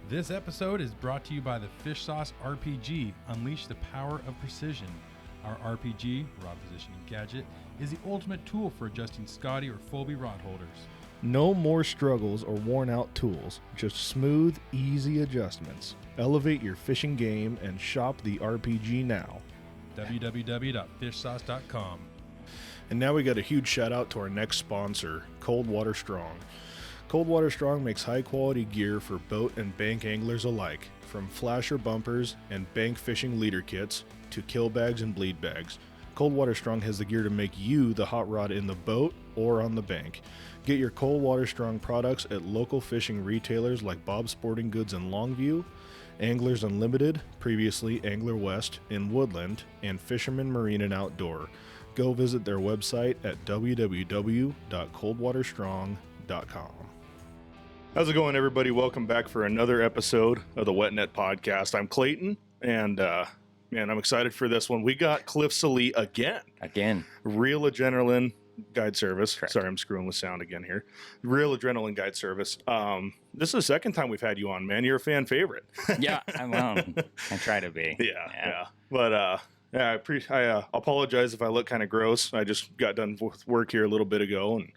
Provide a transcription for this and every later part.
This episode is brought to you by the Fish Sauce RPG. Unleash the power of precision. Our RPG, rod positioning gadget, is the ultimate tool for adjusting Scotty or Phoebe rod holders. No more struggles or worn-out tools, just smooth, easy adjustments. Elevate your fishing game and shop the RPG now. www.fishsauce.com. And now we got a huge shout out to our next sponsor, Cold Water Strong. Cold Water Strong makes high-quality gear for boat and bank anglers alike, from flasher bumpers and bank fishing leader kits to kill bags and bleed bags. Cold Water Strong has the gear to make you the hot rod in the boat or on the bank. Get your Cold Water Strong products at local fishing retailers like Bob's Sporting Goods in Longview, Anglers Unlimited, previously Angler West in Woodland, and Fisherman Marine and Outdoor. Go visit their website at www.coldwaterstrong.com. How's it going, everybody? Welcome back for another episode of the Wet Net Podcast. I'm Clayton, and man, I'm excited for this one. We got Cliff Sallee again. Real Adrenaline Guide Service. Correct. Sorry, I'm screwing with sound again here. Real Adrenaline Guide Service. This is the second time we've had you on, man. You're a fan favorite. Yeah, I try to be. Yeah. But I apologize if I look kind of gross. I just got done with work here a little bit ago, and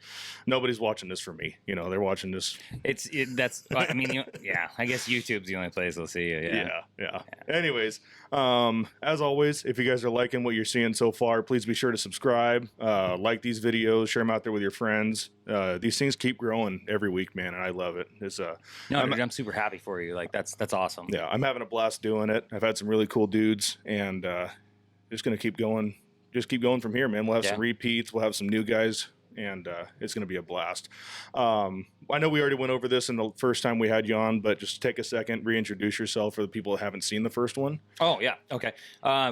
nobody's watching this for me. You know, they're watching this. I guess YouTube's the only place they'll see you. Yeah. Anyways, as always, if you guys are liking what you're seeing so far, please be sure to subscribe, like these videos, share them out there with your friends. These things keep growing every week, man, and I love it. I'm super happy for you. Like that's awesome. Yeah, I'm having a blast doing it. I've had some really cool dudes, and just going to keep going. Just keep going from here, man. We'll have some repeats. We'll have some new guys, and it's going to be a blast. I know we already went over this in the first time we had you on, but just take a second, reintroduce yourself for the people that haven't seen the first one. Oh, yeah. Okay.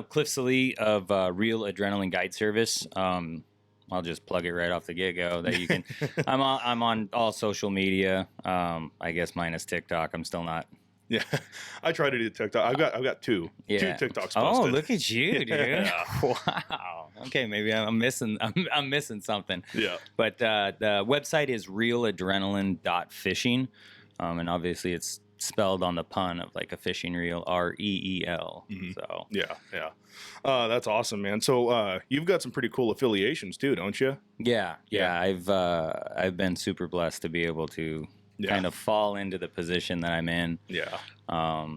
Cliff Sallee of Real Adrenaline Guide Service. I'll just plug it right off the get-go that you can. I'm on all social media. I guess minus TikTok. I'm still not. Yeah, I try to do TikTok. I've got two TikToks posted. Oh, look at you, dude! Yeah. Wow. Okay, maybe I'm missing something. Yeah. But the website is realadrenaline.fishing, and obviously it's spelled on the pun of like a fishing reel, REEL. Mm-hmm. So yeah. That's awesome, man. So you've got some pretty cool affiliations too, don't you? Yeah. I've been super blessed to be able to. Kind of fall into the position that I'm in. Yeah. I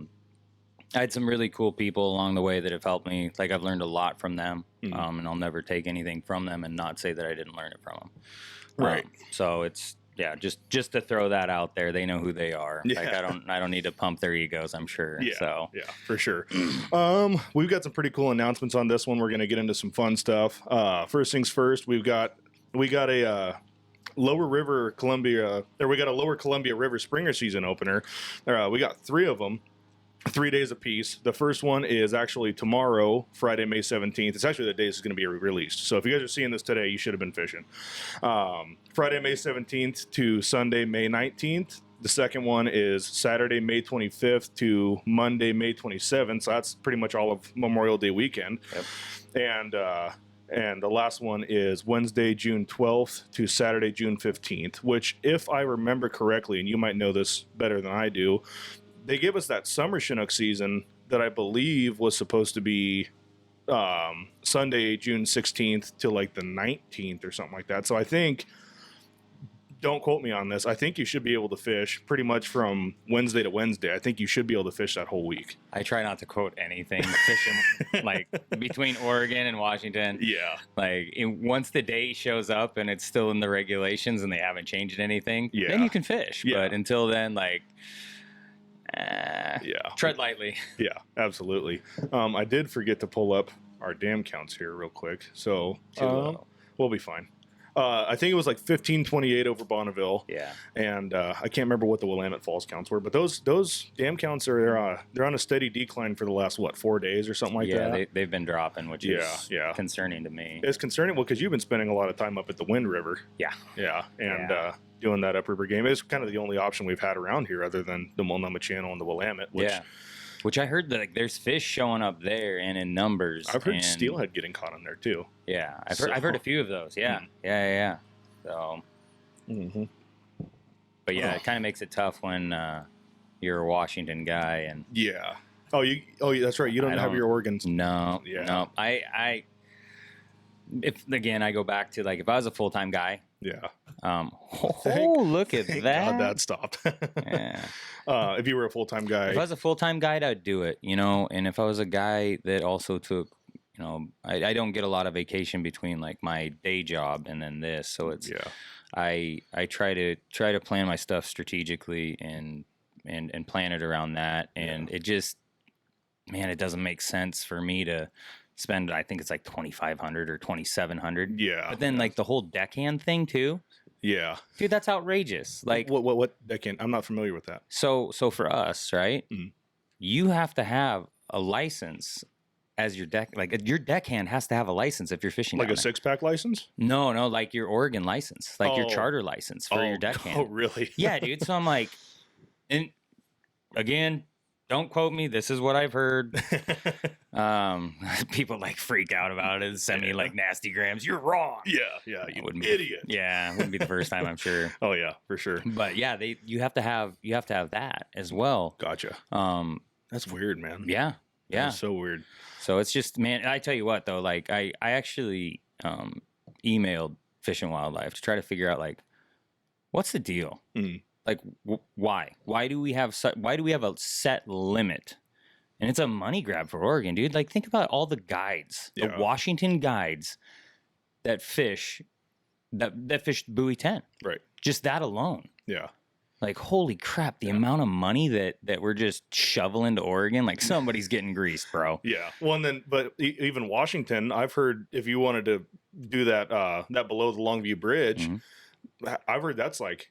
had some really cool people along the way that have helped me. Like I've learned a lot from them, and I'll never take anything from them and not say that I didn't learn it from them. Right. So it's just to throw that out there. They know who they are. Yeah. Like I don't need to pump their egos. I'm sure. Yeah. So yeah, for sure. We've got some pretty cool announcements on this one. We're going to get into some fun stuff. First things first, we got a Lower Columbia River Springer season opener. We got 3 of them, 3 days apiece. The first one is actually tomorrow, Friday, May 17th. It's actually the day this is going to be released. So if you guys are seeing this today, you should have been fishing. Friday, May 17th to Sunday, May 19th. The second one is Saturday, May 25th to Monday, May 27th. So that's pretty much all of Memorial Day weekend. Yep. And the last one is Wednesday, June 12th to Saturday, June 15th, which, if I remember correctly, and you might know this better than I do, they gave us that summer Chinook season that I believe was supposed to be Sunday, June 16th to like the 19th or something like that. So I think, don't quote me on this, I think you should be able to fish pretty much from Wednesday to Wednesday. I think you should be able to fish that whole week. I try not to quote anything fishing like between Oregon and Washington. Yeah. Like once the day shows up and it's still in the regulations and they haven't changed anything, then you can fish. Yeah. But until then, like, tread lightly. Yeah, absolutely. I did forget to pull up our dam counts here real quick, so we'll be fine. I think it was like 1528 over Bonneville. Yeah. And I can't remember what the Willamette Falls counts were, but those dam counts are they're on a steady decline for the last 4 days or something like that. Yeah, they've been dropping, which is concerning to me. It's concerning, well, because you've been spending a lot of time up at the Wind River. Yeah. And doing that upriver game is kind of the only option we've had around here, other than the Multnomah Channel and the Willamette. Which I heard that like there's fish showing up there and in numbers. I've heard steelhead getting caught on there too. Yeah, I've heard a few of those. Yeah. So, but yeah, it kind of makes it tough when you're a Washington guy, and Yeah. Oh, that's right. You don't have your organs. No, Yeah. no. If again, I go back to like if I was a full-time guy. Yeah. Look at Thank that. God that stopped. Yeah. If you were a full-time guy. If I was a full-time guide, I'd do it, you know. And if I was a guy that also took, you know, I don't get a lot of vacation between like my day job and then this, so it's I try to plan my stuff strategically and plan it around that, and it just, man, it doesn't make sense for me to spend, I think it's like $2,500 or $2,700. Yeah. But then like the whole deckhand thing too. Yeah. Dude, that's outrageous. Like what deckhand? I'm not familiar with that. So for us, right? Mm-hmm. You have to have a license as your your deckhand has to have a license if you're fishing. Like down a there. 6-pack license? No, like your Oregon license, like your charter license for your deckhand. Oh, really? Yeah, dude. So I'm like, and again, don't quote me. This is what I've heard. People like freak out about it, send me like nasty grams. You're wrong. Yeah, you idiot. Yeah, it wouldn't be the first time, I'm sure. Oh yeah, for sure. But yeah, you have to have that as well. Gotcha. That's weird, man. Yeah. That's so weird. So it's just, man, I tell you what though, like I actually emailed Fish and Wildlife to try to figure out like, what's the deal? Mm. Like why do we have a set limit? And it's a money grab for Oregon, dude. Like, think about all the guides, the Washington guides that fish buoy 10. Right. Just that alone. Yeah. Like, holy crap, the amount of money that we're just shoveling to Oregon, like somebody's getting greased, bro. Yeah. Well, and then, but even Washington, I've heard if you wanted to do that below the Longview Bridge, I've heard that's like,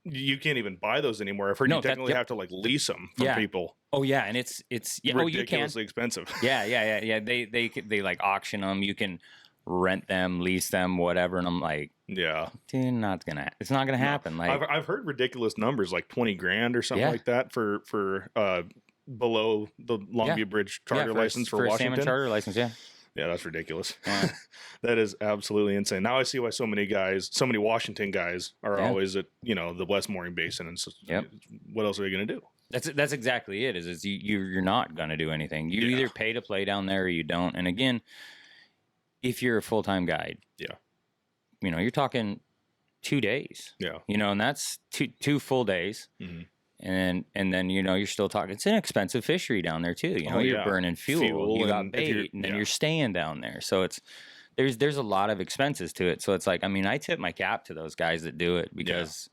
you can't even buy those anymore. I've heard you technically have to like lease them from people. Oh yeah, and it's ridiculously expensive. Yeah. They like auction them. You can rent them, lease them, whatever. And I'm like, yeah, dude, it's not gonna happen. Like I've heard ridiculous numbers, like 20 grand or something like that for below the Longview Bridge charter license for Washington. Salmon charter license, yeah. Yeah, that's ridiculous. Yeah. That is absolutely insane. Now I see why so many Washington guys are always at, the West Mooring Basin. And so what else are they going to do? That's exactly it. Is you're not going to do anything. You either pay to play down there or you don't. And again, if you're a full-time guide, you're talking 2 days. Yeah. And that's two full days. Mm-hmm. And then you're still talking. It's an expensive fishery down there too. You're burning fuel. You got bait, and then you're staying down there. So there's a lot of expenses to it. So it's like, I mean, I tip my cap to those guys that do it because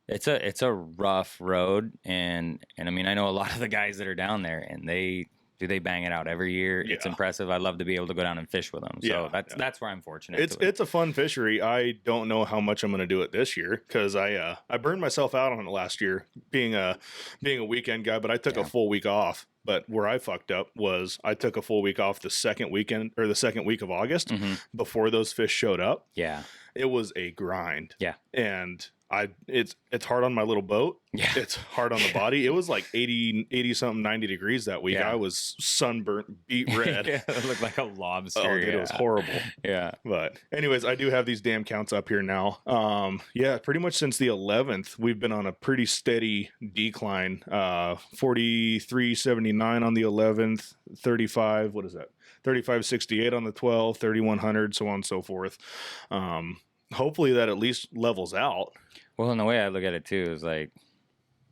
it's a rough road. And I mean, I know a lot of the guys that are down there, and they bang it out every year. Yeah. It's impressive. I'd love to be able to go down and fish with them. So that's where I'm fortunate. It's a fun fishery. I don't know how much I'm going to do it this year because I burned myself out on it last year being a weekend guy, but I took a full week off. But where I fucked up was I took a full week off the second week of August before those fish showed up. Yeah. It was a grind. Yeah. And it's hard on my little boat. Yeah. It's hard on the body. It was like 80 something, 90 degrees that week. Yeah. I was sunburnt, beet red. It looked like a lobster. Oh, dude, it was horrible. Yeah. But anyways, I do have these dam counts up here now. Pretty much since the 11th, we've been on a pretty steady decline. 4379 on the 11th, 35, what is that? 3568 on the 12th, 3100, so on and so forth. Hopefully that at least levels out. Well, and the way I look at it too is like,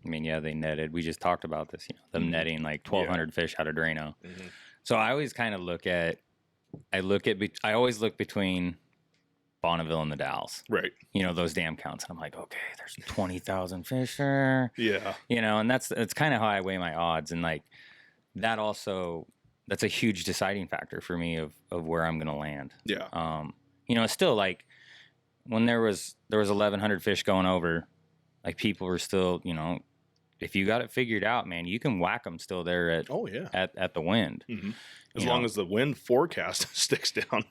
I mean, they netted. We just talked about this, them netting like 1,200 fish out of Drano. Mm-hmm. So I always kind of I always look between Bonneville and the Dalles. Right. Those dam counts. And I'm like, okay, there's 20,000 fish there. Yeah. And that's kind of how I weigh my odds. And like that's a huge deciding factor for me of where I'm going to land. Yeah. It's still like when there was 1,100 fish going over, like people were still, if you got it figured out, man, you can whack them still there at the wind. Mm-hmm. As long as the wind forecast sticks down.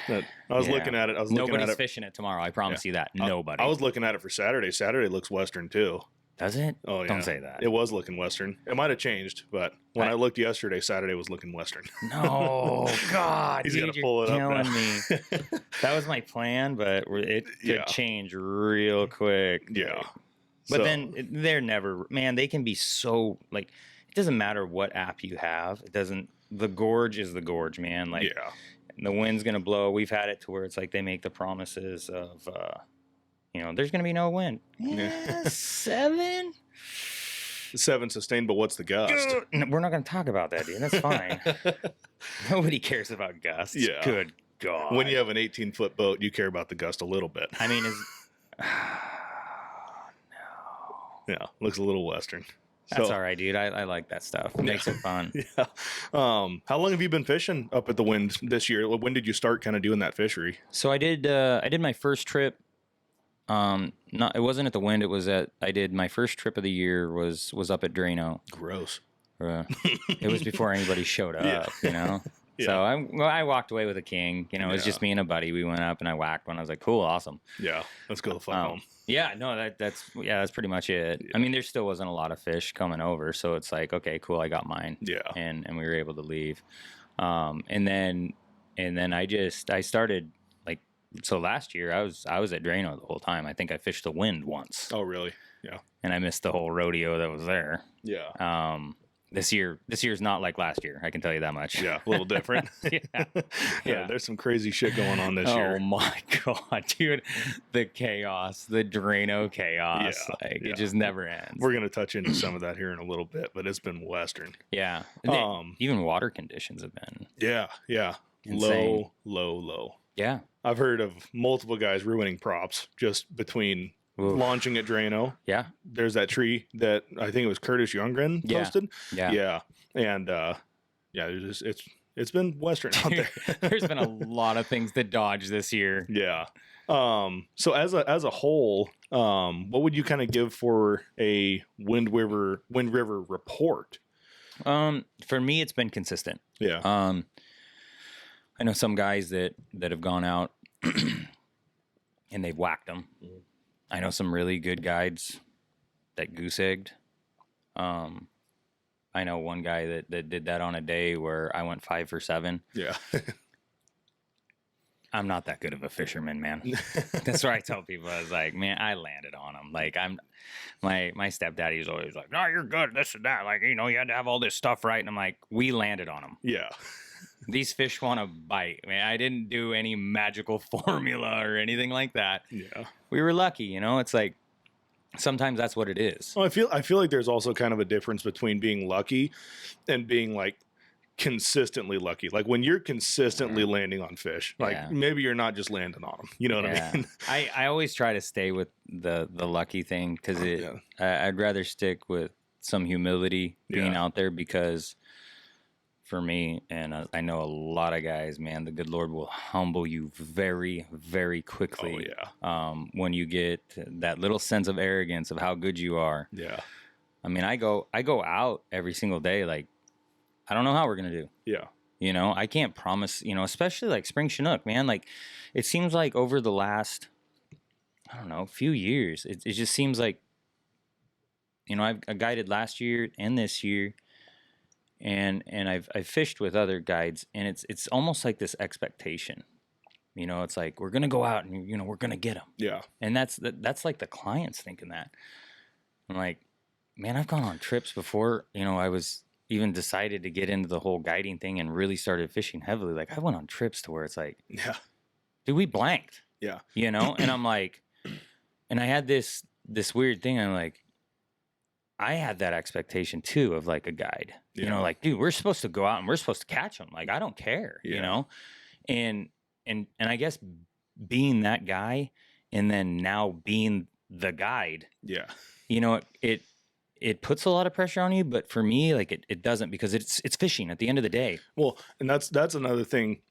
I was looking at it. Nobody's fishing it tomorrow. I promise you that. Nobody. I was looking at it for Saturday. Saturday looks western too. Does it? Oh, yeah. Don't say that. It was looking western. It might have changed, but when I looked yesterday, Saturday was looking western. No, God, he's gonna pull it up now. Me. That was my plan, but it could change real quick. Yeah. But then they're never, man, they can be so, like, it doesn't matter what app you have. The gorge is the gorge, man. Like, yeah. the wind's going to blow. We've had it to where it's like they make the promises of, there's going to be no wind. Yeah, 7? 7 sustained, but what's the gust? No, we're not going to talk about that, dude. That's fine. Nobody cares about gusts. Yeah. Good God. When you have an 18-foot boat, you care about the gust a little bit. I mean, Yeah, looks a little Western. That's all right, dude. I like that stuff. It makes it fun. Yeah. How long have you been fishing up at the Wind this year? When did you start kind of doing that fishery? So I did my first trip. It wasn't at the Wind. It was I did my first trip of the year was up at Drano. Gross. It was before anybody showed up, Yeah. So I walked away with a king. It was just me and a buddy. We went up and I whacked one. I was like, cool, awesome. Yeah, let's go the fuck home. Yeah, no, that's pretty much it. Yeah. I mean, there still wasn't a lot of fish coming over, so it's like, okay, cool, I got mine. Yeah, and we were able to leave. And then I started, like, so last year I was at Drano the whole time. I think I fished the Wind once. Oh, really? Yeah. And I missed the whole rodeo that was there. Yeah. This year's not like last year. I can tell you that much. Yeah, a little different. Yeah. There's some crazy shit going on this year. Oh my God, dude. The chaos, the Drano chaos. Yeah, It just never ends. We're going to touch into some of that here in a little bit, but it's been Western. Yeah. Even water conditions have been. Yeah. Insane. Low. Yeah. I've heard of multiple guys ruining props just between launching at Drano. Yeah. There's that tree that I think it was Curtis Youngren posted. Yeah. And it's been Western out there. There's been a lot of things to dodge this year. Yeah. So as a whole, what would you kind of give for a Wind River report? For me, it's been consistent. Yeah. I know some guys that have gone out and they've whacked them. I know some really good guides that goose egged. I know one guy that did that on a day where I went 5 for 7. Yeah. I'm not that good of a fisherman, man. That's what I tell people. I was like, man, I landed on them. Like, my stepdaddy is always like, no, you're good, this and that. Like, you had to have all this stuff right. And I'm like, we landed on them. Yeah. These fish want to bite. Man, I didn't do any magical formula or anything like that. Yeah. We were lucky, It's like, sometimes that's what it is. Well, I feel like there's also kind of a difference between being lucky and being like consistently lucky. Like when you're consistently landing on fish, like maybe you're not just landing on them. You know what I mean? I always try to stay with the lucky thing because I'd rather stick with some humility being out there because for me, and I know a lot of guys, man, the good Lord will humble you very, very quickly. Oh, yeah. When you get that little sense of arrogance of how good you are. Yeah. I mean, I go out every single day. Like, I don't know how we're going to do. Yeah. I can't promise, especially like spring Chinook, man. Like, it seems like over the last, I don't know, few years, it just seems like, I guided last year and this year. And I've fished with other guides, and it's almost like this expectation. It's like we're gonna go out and we're gonna get them. Yeah. And that's like the clients thinking that. I'm like, man, I've gone on trips before. I was even decided to get into the whole guiding thing and really started fishing heavily. Like I went on trips to where it's like, dude, we blanked. Yeah. And I'm like, and I had this weird thing. I'm like, I had that expectation too of like a guide, like, dude, we're supposed to go out and we're supposed to catch them. Like, I don't care, and I guess being that guy and then now being the guide, it puts a lot of pressure on you. But for me, like it doesn't because it's fishing at the end of the day. Well, and that's another thing,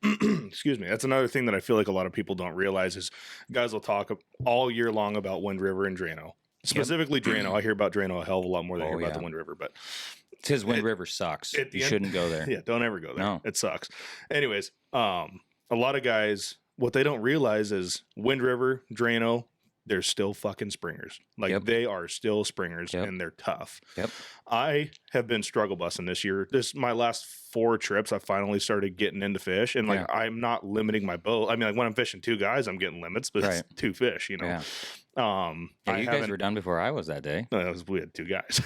excuse me. That's another thing that I feel like a lot of people don't realize is guys will talk all year long about Wind River and Drano. Specifically Drano. I hear about Drano a hell of a lot more than I hear about the Wind River, but it's because Wind River sucks. You shouldn't go there. Yeah, don't ever go there. No. It sucks. Anyways, a lot of guys, what they don't realize is Wind River, Drano, they're still fucking springers. Like Yep. they are still springers Yep. and they're tough. Yep. I have been struggle busting this year. My last 4 trips, I finally started getting into fish, and like Yeah. I'm not limiting my boat. I mean, like when I'm fishing 2 guys, I'm getting limits, but Right. it's 2 fish, you know. Yeah. I You guys were done before I was that day. we had 2 guys.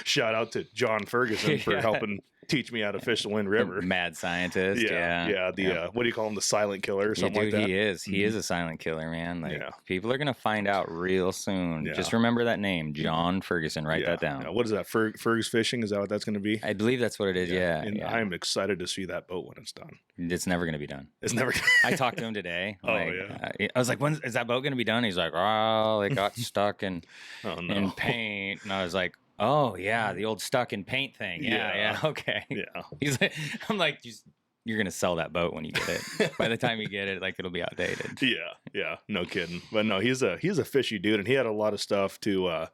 Shout out to John Ferguson for Yeah. helping teach me how to fish the Wind River. Mad scientist. Yeah. What do you call him? The silent killer or Yeah, something dude, like that. he is. He Mhm. is a silent killer, man. Like Yeah. people are gonna find out real soon. Yeah. Just remember that name, John Ferguson. Write that down. Yeah. What is that? Fergus Fishing? Is that what that's going to be? I believe that's what it is. Yeah. And yeah. I'm excited to see that boat when it's done. It's never gonna be done. It's never. I talked to him today. Oh, like, yeah. I was like, "When is that boat gonna be done?" He's like, "Oh, it got stuck in Oh no. in paint." And I was like, "Oh yeah, the old stuck in paint thing. Yeah, Yeah. okay." Yeah. He's like, I'm like, you're gonna sell that boat when you get it. By the time you get it, like it'll be outdated. Yeah. No kidding. But no, he's a fishy dude, and he had a lot of stuff to.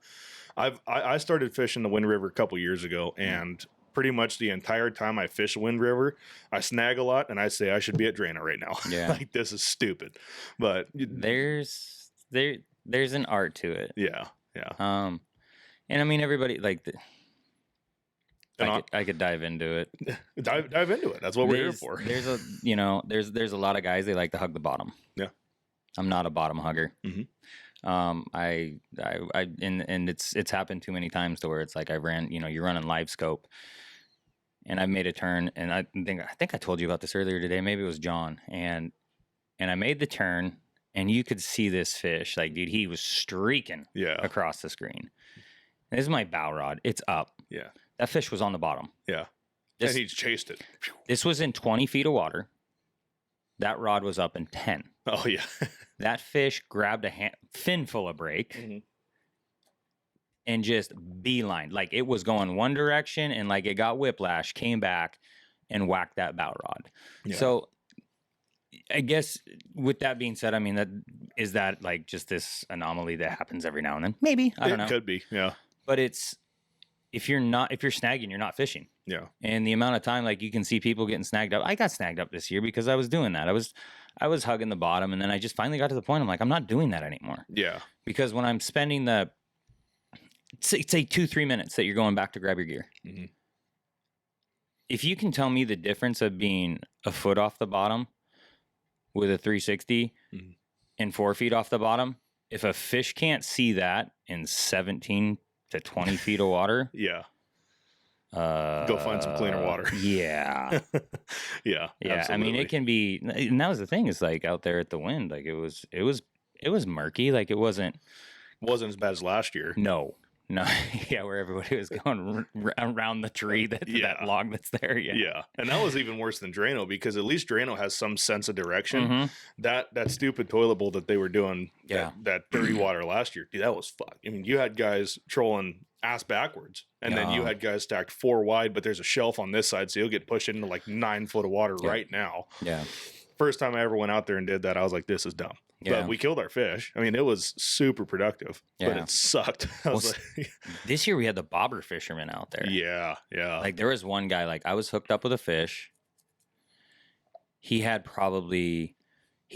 I started fishing the Wind River a couple years ago, and pretty much the entire time I fish Wind River, I snag a lot, and I say I should be at Drano right now. Yeah. Like this is stupid, but There's an art to it. yeah. And I mean everybody like. And I could dive into it. dive into it. That's what we're here for. There's a lot of guys they like to hug the bottom. Yeah. I'm not a bottom hugger. Mhm. And it's happened too many times to where it's like I ran, you're running live scope, and I made a turn, and I think I told you about this earlier today. Maybe it was John, and I made the turn, and you could see this fish, like dude, he was streaking Yeah. across the screen. And this is my bow rod. It's up. Yeah. That fish was on the bottom. Yeah. This, And he chased it. this was in 20 feet of water. That rod was up in 10. Oh yeah. That fish grabbed a fin full of brake Mhm. and just beeline. Like it was going one direction and like it got whiplash, came back and whacked that bow rod. Yeah. So I guess with that being said, I mean, is that like just this anomaly that happens every now and then? Maybe. I don't know. It could be. Yeah. But if you're snagging, you're not fishing. Yeah. And the amount of time, like you can see people getting snagged up. I got snagged up this year because I was doing that. I was hugging the bottom, and then I just finally got to the point. I'm like, I'm not doing that anymore. Yeah. Because when I'm spending say 2-3 minutes that you're going back to grab your gear, Mhm. if you can tell me the difference of being a foot off the bottom with a 360 Mhm. and 4 feet off the bottom, if a fish can't see that in 17 to 20 feet of water, Yeah. Go find some cleaner water. Yeah. Yeah. Yeah. I mean, absolutely. it can be, and that was the thing is like out there at the wind, like it was murky. Like it wasn't Wasn't as bad as last year. no, yeah. Where everybody was going around the tree, that log that's there. Yeah. Yeah. And that was even worse than Drano, because at least Drano has some sense of direction. Mhm. That stupid toilet bowl that they were doing, Yeah. that dirty water last year, dude, that was fucked. I mean, you had guys trolling ass backwards, and then you Yeah. had guys stacked 4 wide, but there's a shelf on this side, so you'll get pushed into like 9 foot of water Yeah. right now. Yeah. First time I ever went out there and did that, I was like, this is dumb. Yeah. But we killed our fish. I mean, it was super productive, but Yeah. it sucked. I was like, This year we had the bobber fishermen out there. yeah. Like there was one guy, like I was hooked up with a fish. He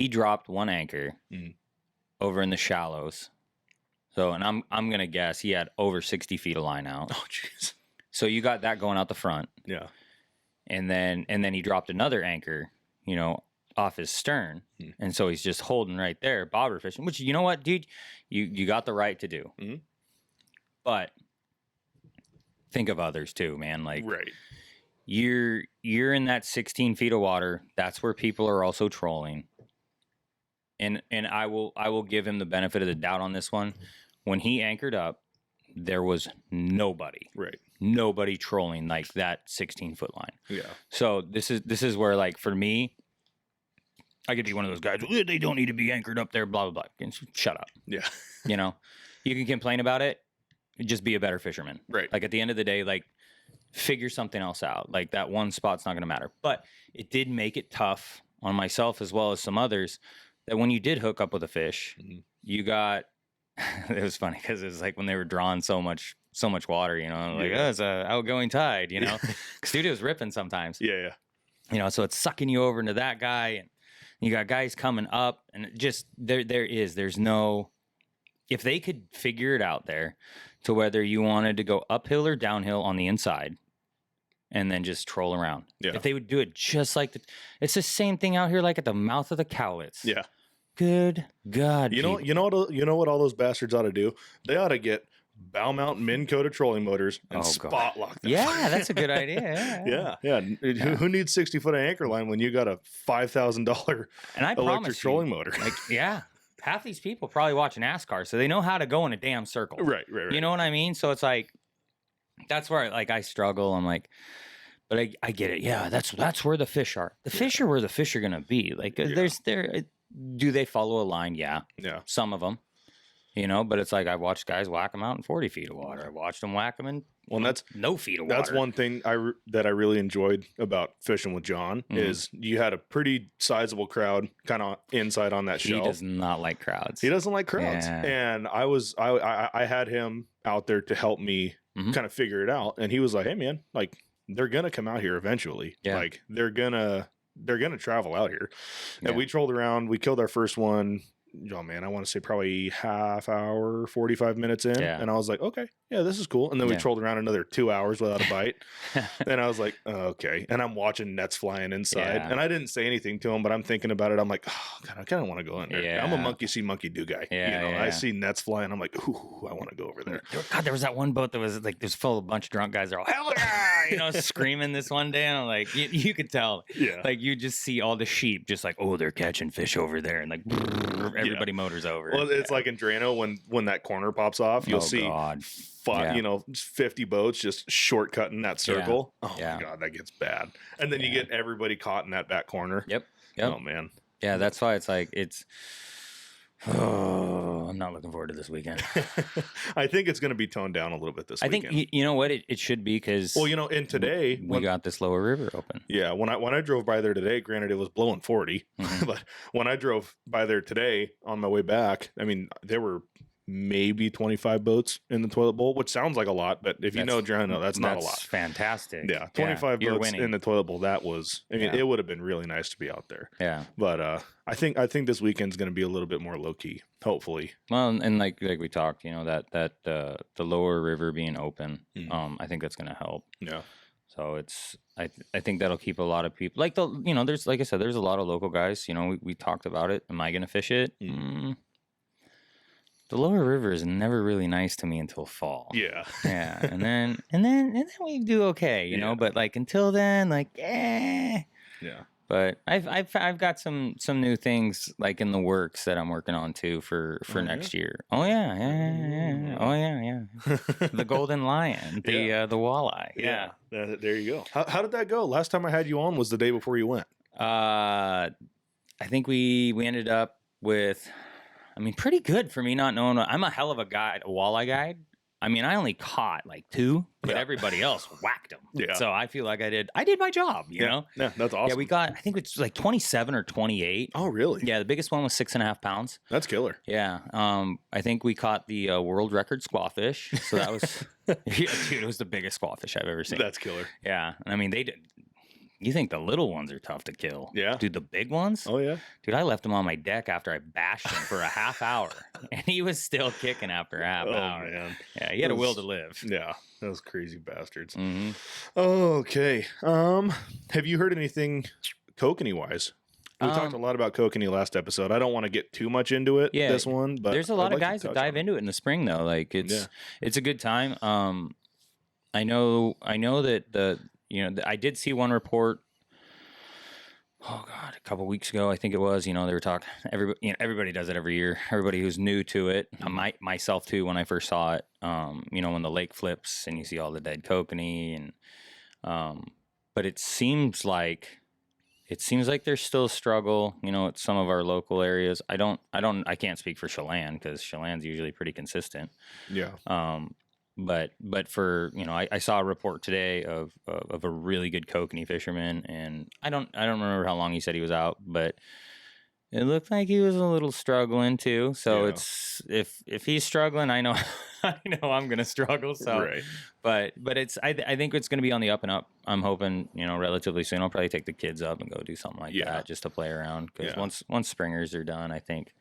dropped one anchor Mhm. over in the shallows. So, and I'm gonna guess he had over 60 feet of line out. Oh, jeez. So you got that going out the front, Yeah. and then he dropped another anchor, off his stern, and so he's just holding right there, bobber fishing. Which, you know what, dude, you got the right to do, Mhm. but think of others too, man. Like Right. you're in that 16 feet of water. That's where people are also trolling, and I will give him the benefit of the doubt on this one. When he anchored up, there was nobody trolling like that 16-foot line. Yeah. So this is where, like, for me, I could be one of those guys. They don't need to be anchored up there. Blah blah blah. And shut up. Yeah. You can complain about it. Just be a better fisherman. Right. Like at the end of the day, like figure something else out. Like that one spot's not going to matter. But it did make it tough on myself as well as some others. That when you did hook up with a fish, Mhm. you got. It was funny because it was like when they were drawing so much water. Like Yeah. oh, it's a outgoing tide. Because dude, it was ripping sometimes. Yeah. Yeah. So it's sucking you over into that guy, and you got guys coming up, and it just there's no if they could figure it out there to whether you wanted to go uphill or downhill on the inside and then just troll around. Yeah. If they would do it just like it's the same thing out here, like at the mouth of the Cowlitz. Yeah. Good God. You know what all those bastards ought to do? They ought to get bow mount Minn Kota trolling motors and spot lock them. Yeah, that's a good idea. Yeah. Who needs 60-foot anchor line when you got a $5,000 and I electric trolling motor? Like, yeah. Half these people probably watch NASCAR, so they know how to go in a damn circle. Right. You know what I mean? So it's like, that's where like I struggle. I'm like, but I get it. Yeah, that's where the fish are. The fish are where the fish are gonna be. Like, do they follow a line? Yeah. Some of them, but it's like I watched guys whack them out in 40 feet of water. I watched them whack them in that's no feet of water. That's one thing that I really enjoyed about fishing with John is you had a pretty sizable crowd kind of inside on that shelf. He does not like crowds. He doesn't like crowds, and I had him out there to help me kind of figure it out, and he was like, "Hey man, like they're gonna come out here eventually. Like they're gonna travel out here." And we trolled around. We killed our first one. Oh man, I want to say probably half hour, 45 minutes in. And I was like, okay, yeah, this is cool. And then we trolled around another 2 hours without a bite. And I was like, okay. And I'm watching nets flying inside. And I didn't say anything to him, but I'm thinking about it. I'm like, oh God, I kind of want to go in there. I'm a monkey see, monkey do guy. I see nets flying. I'm like, ooh, I want to go over there. God, there was that one boat that was like, there's full of a bunch of drunk guys. They're all, hell yeah, screaming this one day. And I'm like, you could tell. Like you just see all the sheep just like, oh, they're catching fish over there. And like, everybody motors over. Well, it's like in Drano when that corner pops off, you'll see 50 boats just shortcutting that circle. Oh my God, that gets bad. And then you get everybody caught in that back corner. Yep. Oh man. Yeah, that's why it's like I'm not looking forward to this weekend. I think it's going to be toned down a little bit this weekend. I think you know what it should be because and today we got this lower river open. Yeah, when I drove by there today, granted it was blowing 40, but when I drove by there today on my way back, I mean there were maybe 25 boats in the toilet bowl, which sounds like a lot, but if you know Drano, that's not a lot. Fantastic. Yeah, 25 boats in the toilet bowl. That was, it would have been really nice to be out there. Yeah, but I think this weekend's going to be a little bit more low key, hopefully. Well, and like we talked, that the lower river being open, I think that's going to help. Yeah. So I think that'll keep a lot of people like there's like I said, there's a lot of local guys. We talked about it. Am I going to fish it? The lower river is never really nice to me until fall. Yeah. Yeah. And then we do okay, but like until then, like, Yeah. But I've got some new things like in the works that I'm working on too for next year. Oh yeah. Oh yeah. The golden lion, the walleye. Yeah. There you go. How did that go? Last time I had you on was the day before you went. I think we ended up with, pretty good for me not knowing. I'm a hell of a guide, a walleye guide. I only caught like 2, but everybody else whacked them. Yeah. So I feel like I did my job, you know? Yeah, that's awesome. Yeah, we got, I think it's like 27 or 28. Oh, really? Yeah, the biggest one was 6.5 pounds. That's killer. Yeah. I think we caught the world record squawfish. So that was, dude, it was the biggest squawfish I've ever seen. That's killer. Yeah. And they did. You think the little ones are tough to kill. Yeah. Dude, the big ones? Oh, yeah. Dude, I left him on my deck after I bashed him for a half hour. And he was still kicking after a half hour. Man. Yeah, he had a will to live. Yeah, those crazy bastards. Mm-hmm. Okay. Have you heard anything kokanee-wise? We talked a lot about kokanee last episode. I don't want to get too much into it, this one. But there's a lot of guys that dive into it in the spring, though. Like, it's a good time. I know that I did see one report. Oh God, a couple weeks ago, I think it was. They were talking. Everybody does it every year. Everybody who's new to it, myself too. When I first saw it, when the lake flips and you see all the dead kokanee, and but it seems like there's still a struggle. at some of our local areas. I can't speak for Chelan because Chelan's usually pretty consistent. Yeah. But for I saw a report today of a really good kokanee fisherman, and I don't remember how long he said he was out, but it looked like he was a little struggling too. So it's if he's struggling, I know I'm gonna struggle. So right. But it's I think it's gonna be on the up and up. I'm hoping relatively soon. I'll probably take the kids up and go do something like that just to play around because once springers are done, I think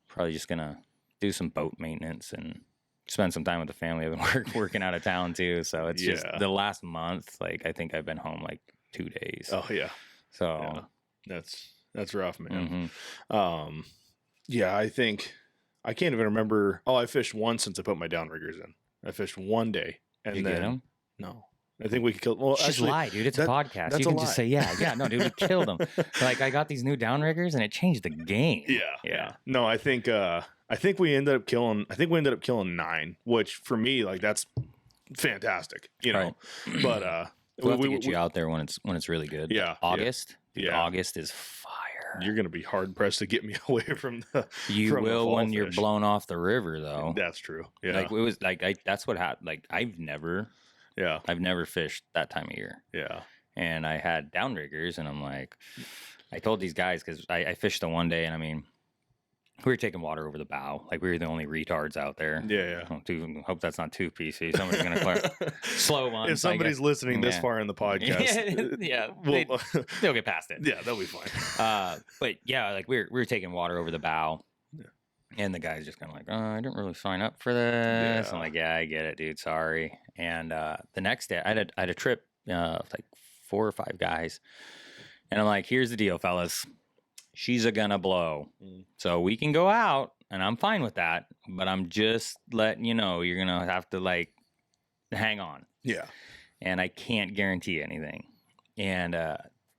probably just gonna do some boat maintenance and spend some time with the family. I've been working out of town too, so it's just the last month. Like I think I've been home like 2 days. Oh yeah. So that's rough, man. mhm. Yeah, I think I can't even remember. Oh, I fished once since I put my downriggers in. I fished one day, and Did you get him? No, I think we could kill. Well, Just actually, lie, dude. It's a podcast. that's You can a just lie. say, yeah. No, dude, we killed them. Like I got these new downriggers, and it changed the game. Yeah. No, I think we ended up killing. I think we ended up killing 9, which for me, like that's fantastic, you know. Right. But we'll have to get you out there when it's really good. Yeah, August. Dude, Yeah. August is fire. You're gonna be hard pressed to get me away from the. You from the will fall when you're fish. blown off the river, though. That's true. Yeah. Like it was like that's what happened. Like I've never fished that time of year. Yeah. And I had downriggers, and I'm like, I told these guys because I fished the one day, and I mean, we were taking water over the bow, like we were the only retards out there. Yeah. Hope that's not too PC. Somebody's gonna clear slow ones. If somebody's listening this Yeah. far in the podcast, yeah, we'll, they'll get past it. yeah, they'll be fine. But yeah, like we were taking water over the bow, and the guy's just kind of like, "Oh, I didn't really sign up for this." Yeah. I'm like, "Yeah, I get it, dude. Sorry." And the next day, I had a trip, like 4 or 5 guys, and I'm like, "Here's the deal, fellas. She's gonna blow, so we can go out, and I'm fine with that. But I'm just letting you know, you're gonna have to like hang on." Yeah. And I can't guarantee anything. And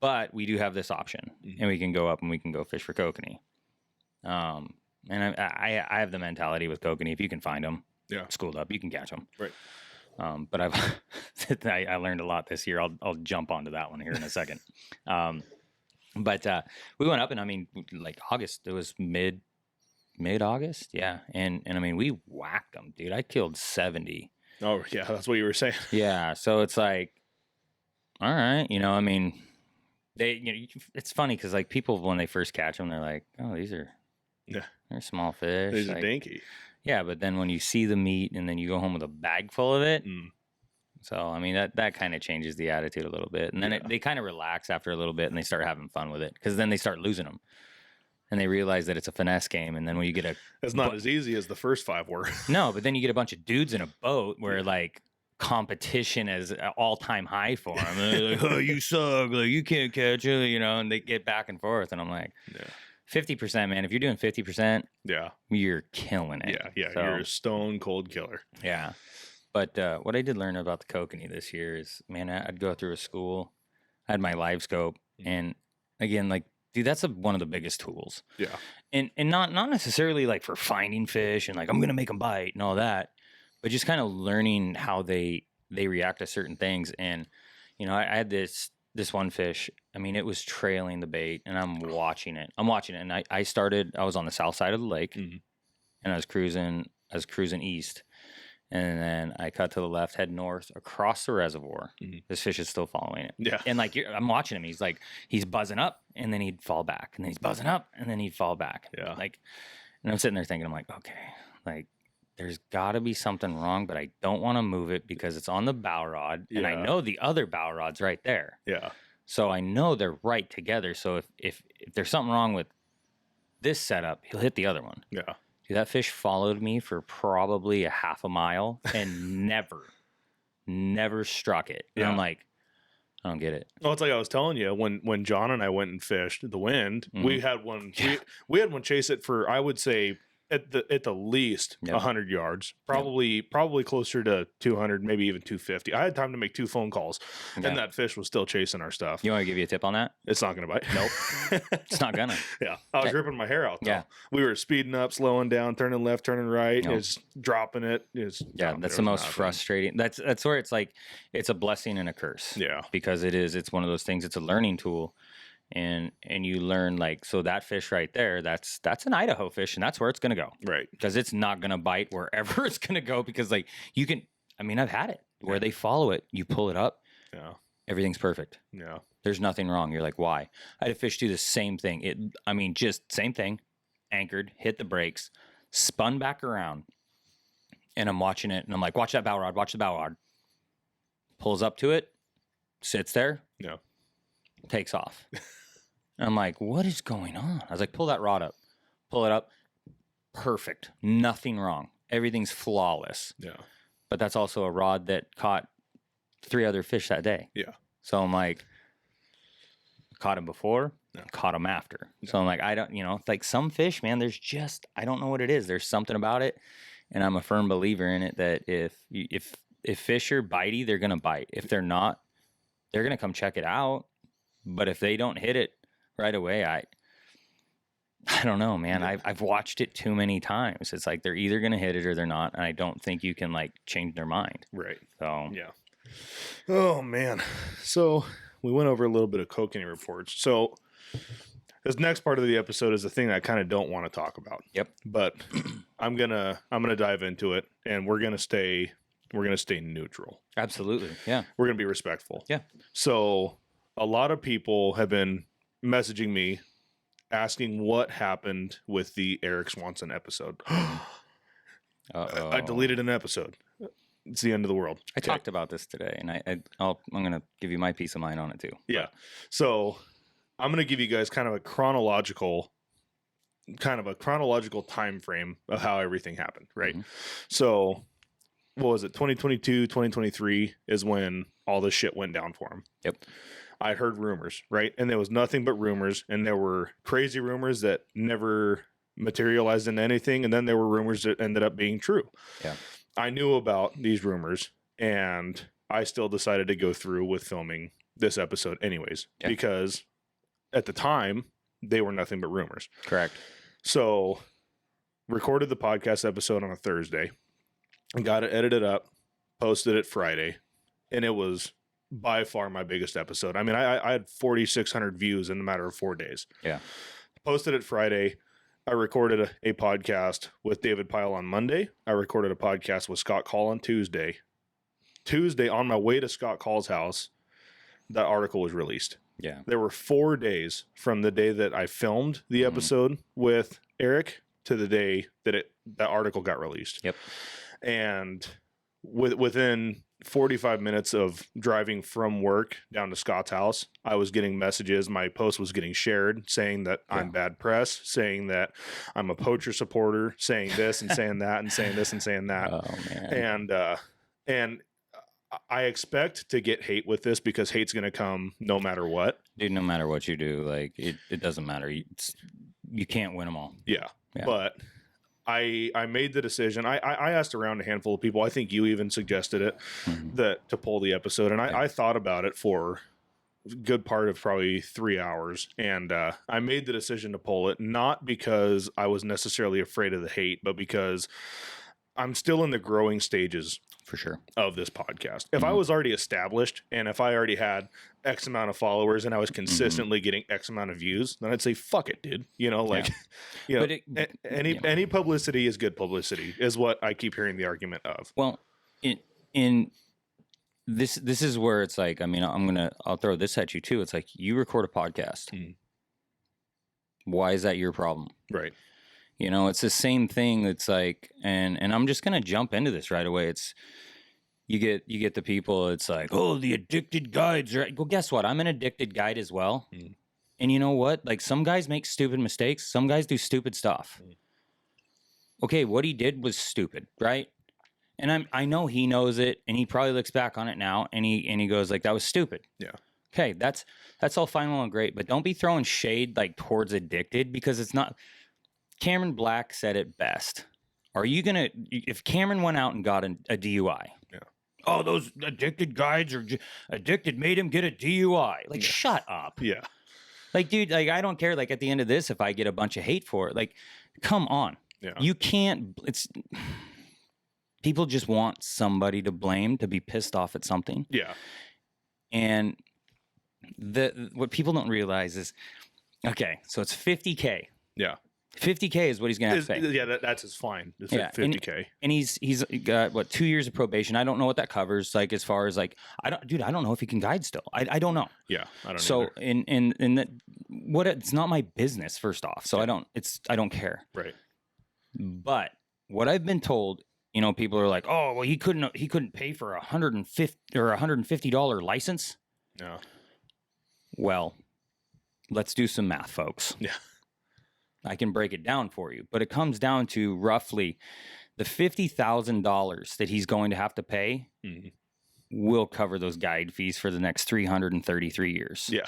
but we do have this option, and we can go up and we can go fish for kokanee. And I have the mentality with kokanee, if you can find them, schooled up, you can catch them. Right. But I learned a lot this year. I'll jump onto that one here in a second. But we went up, and I mean, like August, it was mid August, yeah. And I mean, we whacked them, dude. I killed 70. Oh yeah, that's what you were saying. Yeah, so it's like, all right, you know, I mean, it's funny because like people when they first catch them, they're like, oh, they're small fish. These like, are dinky. Yeah, but then when you see the meat and then you go home with a bag full of it, so I mean that kind of changes the attitude a little bit, and then they kind of relax after a little bit and they start having fun with it because then they start losing them. And they realize that it's a finesse game. And then when you get it's not as easy as the first 5 were. No, but then you get a bunch of dudes in a boat where like competition is an all-time high for them. And they're like, oh, you suck. Like, you can't catch it, you know, and they get back and forth. And I'm like, 50%, man. If you're doing 50%, you're killing it. Yeah. So, You're a stone cold killer. Yeah. But what I did learn about the kokanee this year is, man, I'd go through a school. I had my live scope. And again, like, dude, that's one of the biggest tools. Yeah. And not necessarily like for finding fish and like, I'm going to make them bite and all that, but just kind of learning how they react to certain things. And, you know, I had this one fish. I mean, it was trailing the bait and I'm watching it. And I was on the south side of the lake and I was cruising east. And then I cut to the left, head north across the reservoir. This fish is still following it. Yeah. And like I'm watching him. He's buzzing up and then he'd fall back. And then he's buzzing up and then he'd fall back. Yeah. Like, and I'm sitting there thinking, I'm like, okay, like there's got to be something wrong, but I don't want to move it because it's on the bow rod. And I know the other bow rod's right there. Yeah. So I know they're right together. So if there's something wrong with this setup, he'll hit the other one. Yeah. Dude, that fish followed me for probably a half a mile and never struck it. And I'm like, I don't get it. Well, it's like I was telling you when John and I went and fished the wind, we had one. We had one chase it for, I would say, at the least 100 yards, probably closer to 200, maybe even 250. I had time to make 2 phone calls, and that fish was still chasing our stuff. You want to give you a tip on that? It's not going to bite. Nope. It's not gonna. Yeah. I was ripping my hair out, though. Yeah. We were speeding up, slowing down, turning left, turning right. Nope. It's dropping it. That's the most frustrating. That's where it's like, it's a blessing and a curse. Yeah. Because it's one of those things. It's a learning tool. And you learn like, so that fish right there, that's an Idaho fish and that's where it's going to go. Right. Because it's not going to bite wherever it's going to go because like I've had it where they follow it, you pull it up. Yeah. Everything's perfect. Yeah. There's nothing wrong. You're like, why? I had a fish do the same thing. Just same thing, anchored, hit the brakes, spun back around and I'm watching it and I'm like, watch the bow rod. Pulls up to it, sits there. Yeah. Takes off. And I'm like, what is going on? I was like, pull that rod up. Pull it up. perfect, nothing wrong. Everything's flawless. Yeah. But that's also a rod that caught 3 other fish that day. Yeah. So I'm like, caught him before, Yeah. caught him after. Yeah. So I'm like, I don't, like some fish, man, there's just, I don't know what it is. There's something about it. And I'm a firm believer in it that if fish are bitey, they're going to bite. If they're not, they're going to come check it out. But if they don't hit it right away, I don't know, man. I've watched it too many times. It's like they're either going to hit it or they're not. And I don't think you can like change their mind. Right. So, yeah. Oh, man. So we went over a little bit of kokanee reports. So this next part of the episode is the thing that I kind of don't want to talk about. Yep. But I'm gonna dive into it, and we're gonna stay neutral. absolutely. Yeah. We're gonna be respectful. Yeah. So a lot of people have been messaging me asking what happened with the Eric Swanson episode. Uh-oh. I deleted an episode. It's the end of the world. I talked about this today, and I'm going to give you my peace of mind on it too. Yeah. So I'm going to give you guys kind of a chronological time frame of how everything happened, right? Mhm. So what was it? 2022, 2023 is when all this shit went down for him. Yep. I heard rumors, right? And there was nothing but rumors, and there were crazy rumors that never materialized into anything, and then there were rumors that ended up being true. Yeah. I knew about these rumors, and I still decided to go through with filming this episode anyways, Yeah. because at the time, they were nothing but rumors. Correct. So, recorded the podcast episode on a Thursday, and got it edited up, posted it Friday, and it was by far my biggest episode. I mean, I had 4,600 views in a matter of 4 days. Yeah. Posted it Friday. I recorded a podcast with David Pyle on Monday. I recorded a podcast with Scott Call on Tuesday. Tuesday, on my way to Scott Call's house, that article was released. Yeah. There were 4 days from the day that I filmed the episode with Eric to the day that that article got released. Yep. And within 45 minutes of driving from work down to Scott's house, I was getting messages. My post was getting shared saying that I'm bad press, saying that I'm a poacher supporter, saying this and saying that and saying this and saying that. Oh, man. And I expect to get hate with this because hate's going to come no matter what. Dude, no matter what you do, like it doesn't matter. You can't win them all. Yeah. Yeah. But I made the decision. I asked around a handful of people. I think you even suggested it, that to pull the episode. And I thought about it for a good part of probably 3 hours. And I made the decision to pull it, not because I was necessarily afraid of the hate, but because I'm still in the growing stages For sure. of this podcast. If I was already established and if I already had X amount of followers and I was consistently getting X amount of views, then I'd say, fuck it, dude. You know, like, you know, But any publicity is good publicity is what I keep hearing the argument of. Well, in this is where it's like, I mean, I'll throw this at you too. It's like you record a podcast. Mhm. Why is that your problem? Right. You know, it's the same thing. It's like, and I'm just gonna jump into this right away. It's you get the people. It's like, oh, the addicted guides. Right? Well, guess what? I'm an addicted guide as well. Mm. And you know what? Like some guys make stupid mistakes. Some guys do stupid stuff. Okay, what he did was stupid, right? And I know he knows it, and he probably looks back on it now, and he goes like, that was stupid. Yeah. Okay, that's all fine and great, but don't be throwing shade like towards addicted because it's not. Cameron Black said it best. Are you gonna if Cameron went out and got a DUI? Yeah. Oh, those addicted guides are addicted made him get a DUI. Like, shut up. Yeah. Like, dude, like I don't care. Like at the end of this, if I get a bunch of hate for it, like, come on. Yeah. You can't. It's people just want somebody to blame to be pissed off at something. Yeah. And what people don't realize is, okay, so it's $50K. Yeah. 50K is what he's gonna have to pay. Yeah, that's his fine. It's Yeah, 50K. And he's got what 2 years of probation. I don't know what that covers. Like as far as like I don't know if he can guide still. I don't know. Yeah, I don't know. So in that what it's not my business first off. So I don't care. Right. But what I've been told, you know, people are like, oh well, he couldn't pay for $150 or $150 license. No. Well, let's do some math, folks. Yeah. I can break it down for you, but it comes down to roughly the $50,000 that he's going to have to pay will cover those guide fees for the next 333 years. Yeah.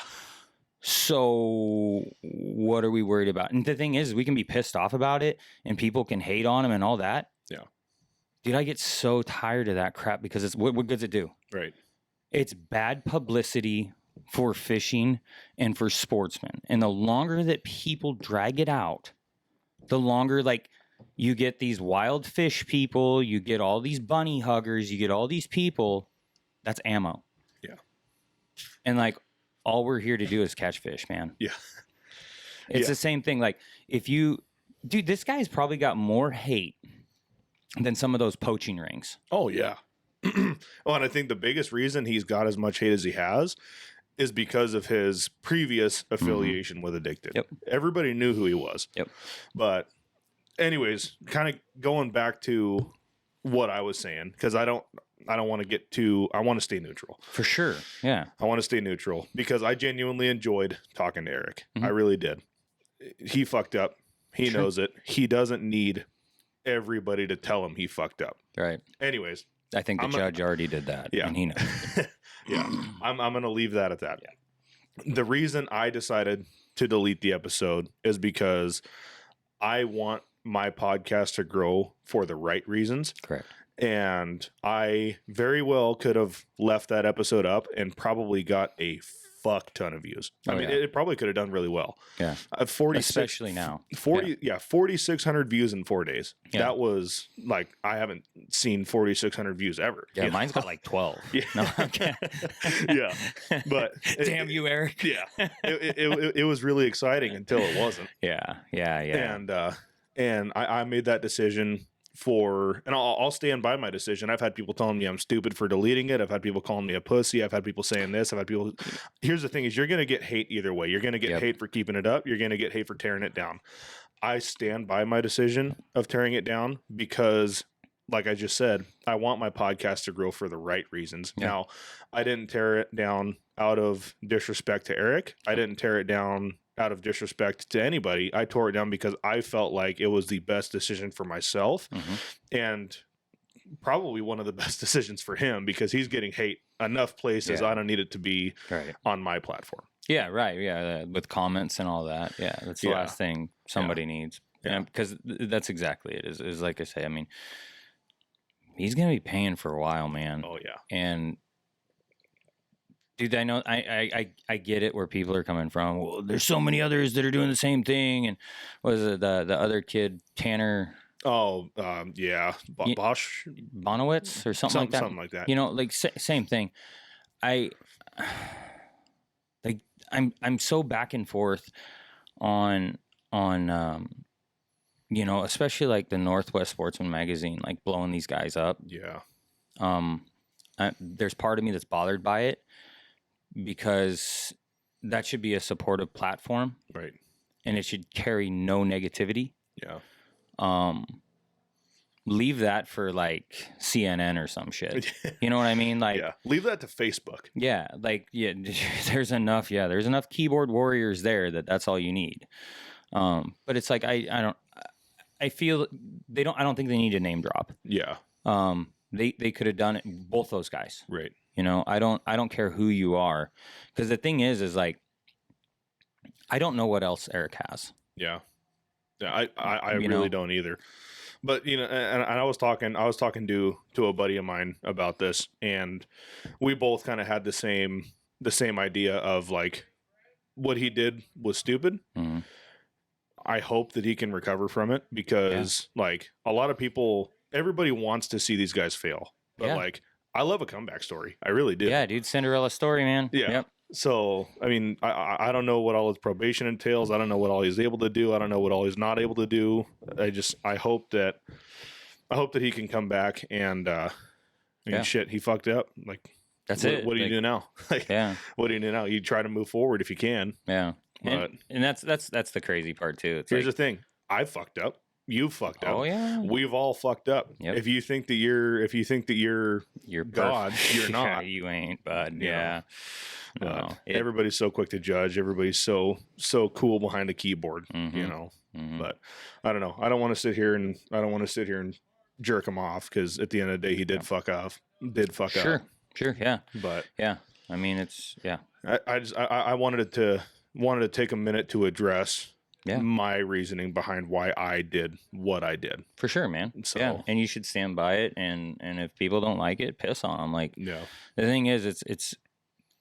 So what are we worried about? And the thing is, we can be pissed off about it and people can hate on him and all that. Yeah. Dude, I get so tired of that crap because it's what good does it do? Right. It's bad publicity for fishing and for sportsmen. And the longer that people drag it out, the longer like you get these wild fish people, you get all these bunny huggers, you get all these people, that's ammo. Yeah. And like all we're here to do is catch fish, man. Yeah. It's the same thing. Like dude, this guy's probably got more hate than some of those poaching rings. Oh yeah. Well, and I think the biggest reason he's got as much hate as he has is because of his previous affiliation with Addicted. Yep. Everybody knew who he was. Yep. But anyways, kind of going back to what I was saying, because I don't want to get too, I want to stay neutral. For sure. Yeah. I want to stay neutral because I genuinely enjoyed talking to Eric. I really did. He fucked up. He knows it. He doesn't need everybody to tell him he fucked up. Right. Anyways. I think the judge already did that. Yeah. And he knows. Yeah. I'm going to leave that at that. Yeah. The reason I decided to delete the episode is because I want my podcast to grow for the right reasons. Correct. And I very well could have left that episode up and probably got a fuck ton of views. I mean, it probably could have done really well. Yeah. 46, especially now. 4,600 views in 4 days. Yeah. That was like, I haven't seen 4,600 views ever. Yeah, mine's got like 12. Yeah. No, okay. Yeah. But damn you, Eric. Yeah. It was really exciting until it wasn't. Yeah. And I made that decision and I'll stand by my decision. I've had people telling me I'm stupid for deleting it. I've had people calling me a pussy. I've had people saying this. Here's the thing is you're going to get hate either way. You're going to get hate for keeping it up. You're going to get hate for tearing it down. I stand by my decision of tearing it down because like I just said, I want my podcast to grow for the right reasons. Yeah. Now, I didn't tear it down out of disrespect to Eric. I didn't tear it down out of disrespect to anybody. I tore it down because I felt like it was the best decision for myself and probably one of the best decisions for him because he's getting hate enough places. I don't need it to be on my platform. Yeah, right. Yeah, with comments and all that. Yeah, that's the last thing somebody needs. Yeah, because that's exactly it. Is like I say, I mean, he's going to be paying for a while, man. Oh, yeah. And dude, I know I get it where people are coming from. Well, there's so many others that are doing the same thing. And what is it, the other kid, Tanner? Oh, yeah. Bosch? Bonowitz or something like that? Something like that. You know, like same thing. I'm so back and forth on you know, especially like the Northwest Sportsman magazine, like blowing these guys up. Yeah. There's part of me that's bothered by it because that should be a supportive platform. Right. And it should carry no negativity. Yeah. Leave that for like CNN or some shit. You know what I mean? Like, leave that to Facebook. Yeah. Like, there's enough keyboard warriors there that's all you need. But it's like, I feel I don't think they need a name drop. Yeah. They could have done it, both those guys. Right. You know, I don't care who you are. Because the thing is like, I don't know what else Eric has. Yeah. Yeah. I really don't either. But, you know, and I was talking to a buddy of mine about this, and we both kind of had the same idea of like what he did was stupid. Mm-hmm. I hope that he can recover from it because like a lot of people, everybody wants to see these guys fail, but like I love a comeback story. I really do. Yeah, dude. Cinderella story, man. Yeah. Yep. So, I mean, I don't know what all his probation entails. I don't know what all he's able to do. I don't know what all he's not able to do. I hope that he can come back and, shit, he fucked up. Like, that's what, it. What do you do now? Like, what do you do now? You try to move forward if you can. Yeah. But, and that's the crazy part too. It's here's the thing. I fucked up. You fucked up. Oh yeah. We've all fucked up. Yep. If you think that you're God, you're not. You ain't, bud. Yeah. No. Everybody's so quick to judge. Everybody's so cool behind a keyboard, you know. Mhm. But I don't know. I don't want to sit here and jerk him off, because at the end of the day, he did fuck off. Sure. Up. Sure. Yeah. But Yeah. I mean, it's yeah. I wanted to take a minute to address Yeah. my reasoning behind why I did what I did. For sure, man. So- Yeah, and you should stand by it. And if people don't like it, piss on them. Like Yeah. the thing is, it's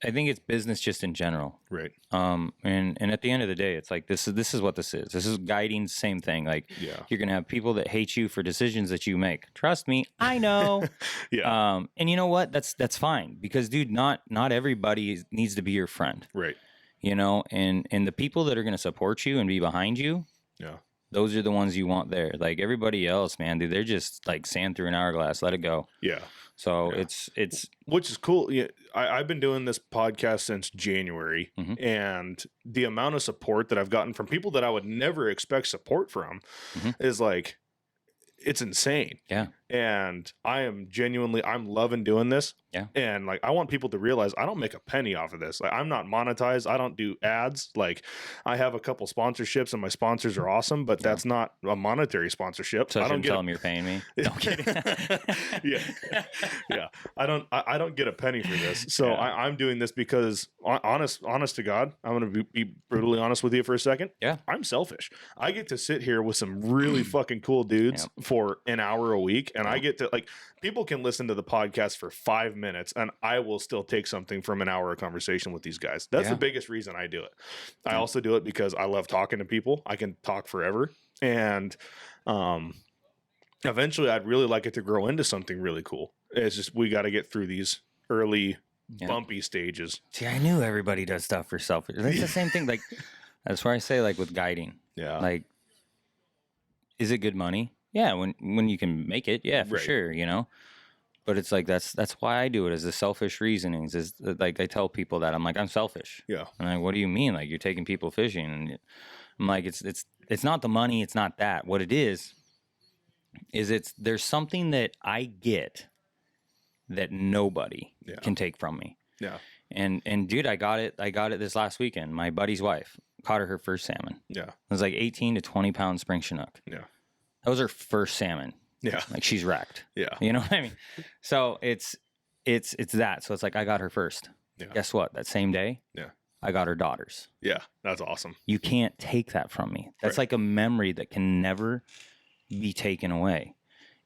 I think it's business just in general. Right. And at the end of the day, it's like this is what this is. This is guiding. Same thing. Like Yeah. you're gonna have people that hate you for decisions that you make. Trust me, I know. Yeah. And you know what? That's fine, because dude, not everybody needs to be your friend. Right. You know, and the people that are gonna support you and be behind you, Yeah. those are the ones you want there. Like everybody else, man, dude, they're just like sand through an hourglass. Let it go. Yeah. So Yeah. it's Which is cool. Yeah, I've been doing this podcast since January, Mhm. and the amount of support that I've gotten from people that I would never expect support from Mhm. is like, it's insane. Yeah. And I'm loving doing this. Yeah. And like, I want people to realize I don't make a penny off of this. Like, I'm not monetized. I don't do ads. Like, I have a couple sponsorships and my sponsors are awesome, but that's not a monetary sponsorship. so I I don't shouldn't get tell them you're paying me. No, I'm kidding. yeah. Yeah. I don't get a penny for this. So Yeah. I'm doing this because honest to God, I'm going to be brutally honest with you for a second. Yeah. I'm selfish. I get to sit here with some really fucking cool dudes for an hour a week. And I get to, like, people can listen to the podcast for 5 minutes and I will still take something from an hour of conversation with these guys. That's the biggest reason I do it. I also do it because I love talking to people. I can talk forever. And, eventually I'd really like it to grow into something really cool. It's just, we got to get through these early bumpy stages. See, I knew everybody does stuff for selfish. That's the same thing. Like that's where I say, like with guiding. Yeah. Like, is it good money? Yeah, when you can make it, yeah, for Right. sure, you know. But it's like that's why I do it, as the selfish reasonings. Is like I tell people that I'm like, I'm selfish. Yeah. And like, what do you mean? Like you're taking people fishing? And I'm like, it's not the money, it's not that. What it is there's something that I get that nobody can take from me. Yeah. And dude, I got it this last weekend. My buddy's wife caught her first salmon. Yeah. It was like 18 to 20 pound spring Chinook. Yeah. That was her first salmon. Yeah. Like she's wrecked. Yeah. You know what I mean? So it's that. So it's like I got her first. Yeah. Guess what? That same day, Yeah. I got her daughters. Yeah. That's awesome. You can't take that from me. That's Right. like a memory that can never be taken away.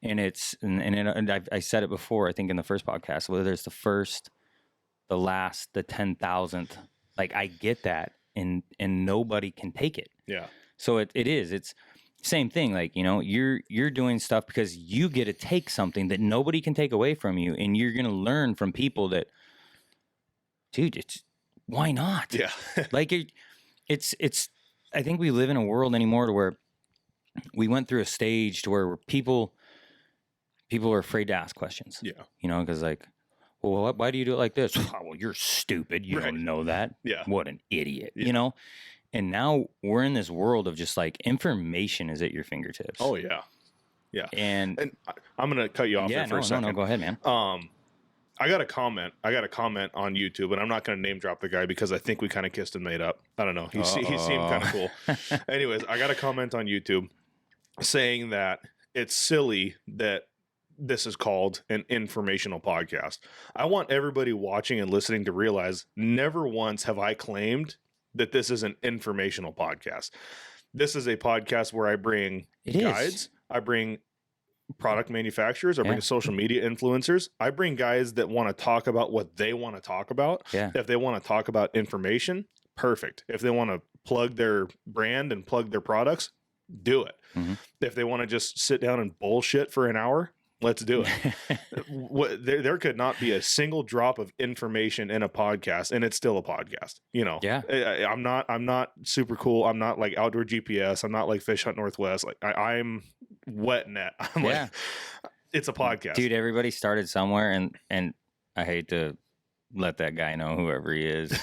And I said it before, I think in the first podcast, whether it's the first, the last, the 10,000th, like I get that and nobody can take it. Yeah. So it's same thing. Like, you know, you're doing stuff because you get to take something that nobody can take away from you. And you're going to learn from people that, dude, why not? Yeah. Like it's, I think we live in a world anymore to where we went through a stage to where people are afraid to ask questions. Yeah. You know, because like, well, why do you do it like this? Oh, well, you're stupid. You Right. don't know that. Yeah. What an idiot. Yeah. You know? And now we're in this world of just like information is at your fingertips. Oh yeah. Yeah. And I'm going to cut you off yeah, there for a second. no, go ahead, man. I got a comment on YouTube, and I'm not going to name drop the guy because I think we kind of kissed and made up. I don't know. He seemed kind of cool. Anyways, I got a comment on YouTube saying that it's silly that this is called an informational podcast. I want everybody watching and listening to realize never once have I claimed that this is an informational podcast. This is a podcast where I bring guides, I bring product manufacturers, I bring social media influencers, I bring guys that want to talk about what they want to talk about. Yeah. If they want to talk about information, perfect. If they want to plug their brand and plug their products, do it. Mm-hmm. If they want to just sit down and bullshit for an hour, let's do it. There could not be a single drop of information in a podcast, and it's still a podcast. You know, Yeah. I'm not super cool. I'm not like Outdoor GPS. I'm not like Fish Hunt Northwest. Like I'm wet net. I'm like, it's a podcast, Dude, everybody started somewhere, and I hate to let that guy know, whoever he is,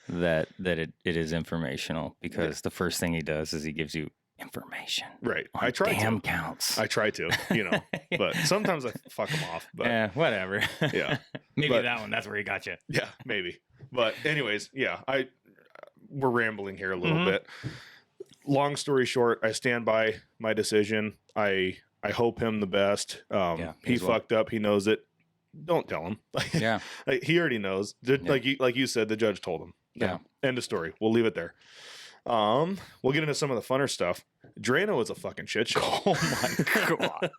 that it is informational, because the first thing he does is he gives you information. Right. On I try damn to. counts. I try to, you know, but sometimes I fuck them off. But yeah, whatever. Yeah. Maybe But- that one. That's where he got you. yeah, maybe. But anyways, yeah, we're rambling here a little Mhm. bit. long story short, I stand by my decision. I hope him the best. He fucked up. He knows it. Don't tell him. Yeah. He already knows. Like you said, the judge told him. Yeah. End of story. We'll leave it there. We'll get into some of the funner stuff. Drano is a fucking shit show. Oh my god.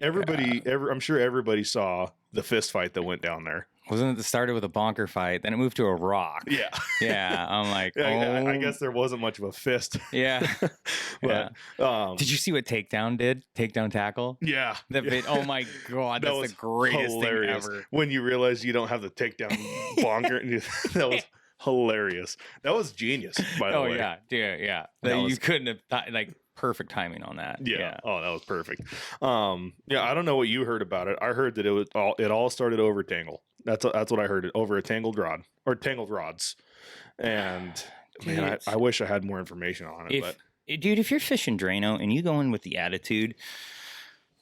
I'm sure everybody saw the fist fight that went down there. Wasn't it started with a bonker fight, then it moved to a rock? Yeah. Yeah. I'm like, I guess there wasn't much of a fist. Yeah. But did you see what Takedown did? Takedown tackle? Yeah. Oh my god, That that's was the greatest hilarious. thing ever. When you realize you don't have the takedown bonker, that was hilarious. That was genius, by the way. Oh yeah, dude, yeah. You couldn't have perfect timing on that. Yeah. Oh, that was perfect. Yeah, I don't know what you heard about it. I heard that it all started over tangle. That's what I heard, over a tangled rod or tangled rods. And man, I wish I had more information on it. Dude, if you're fishing Drano and you go in with the attitude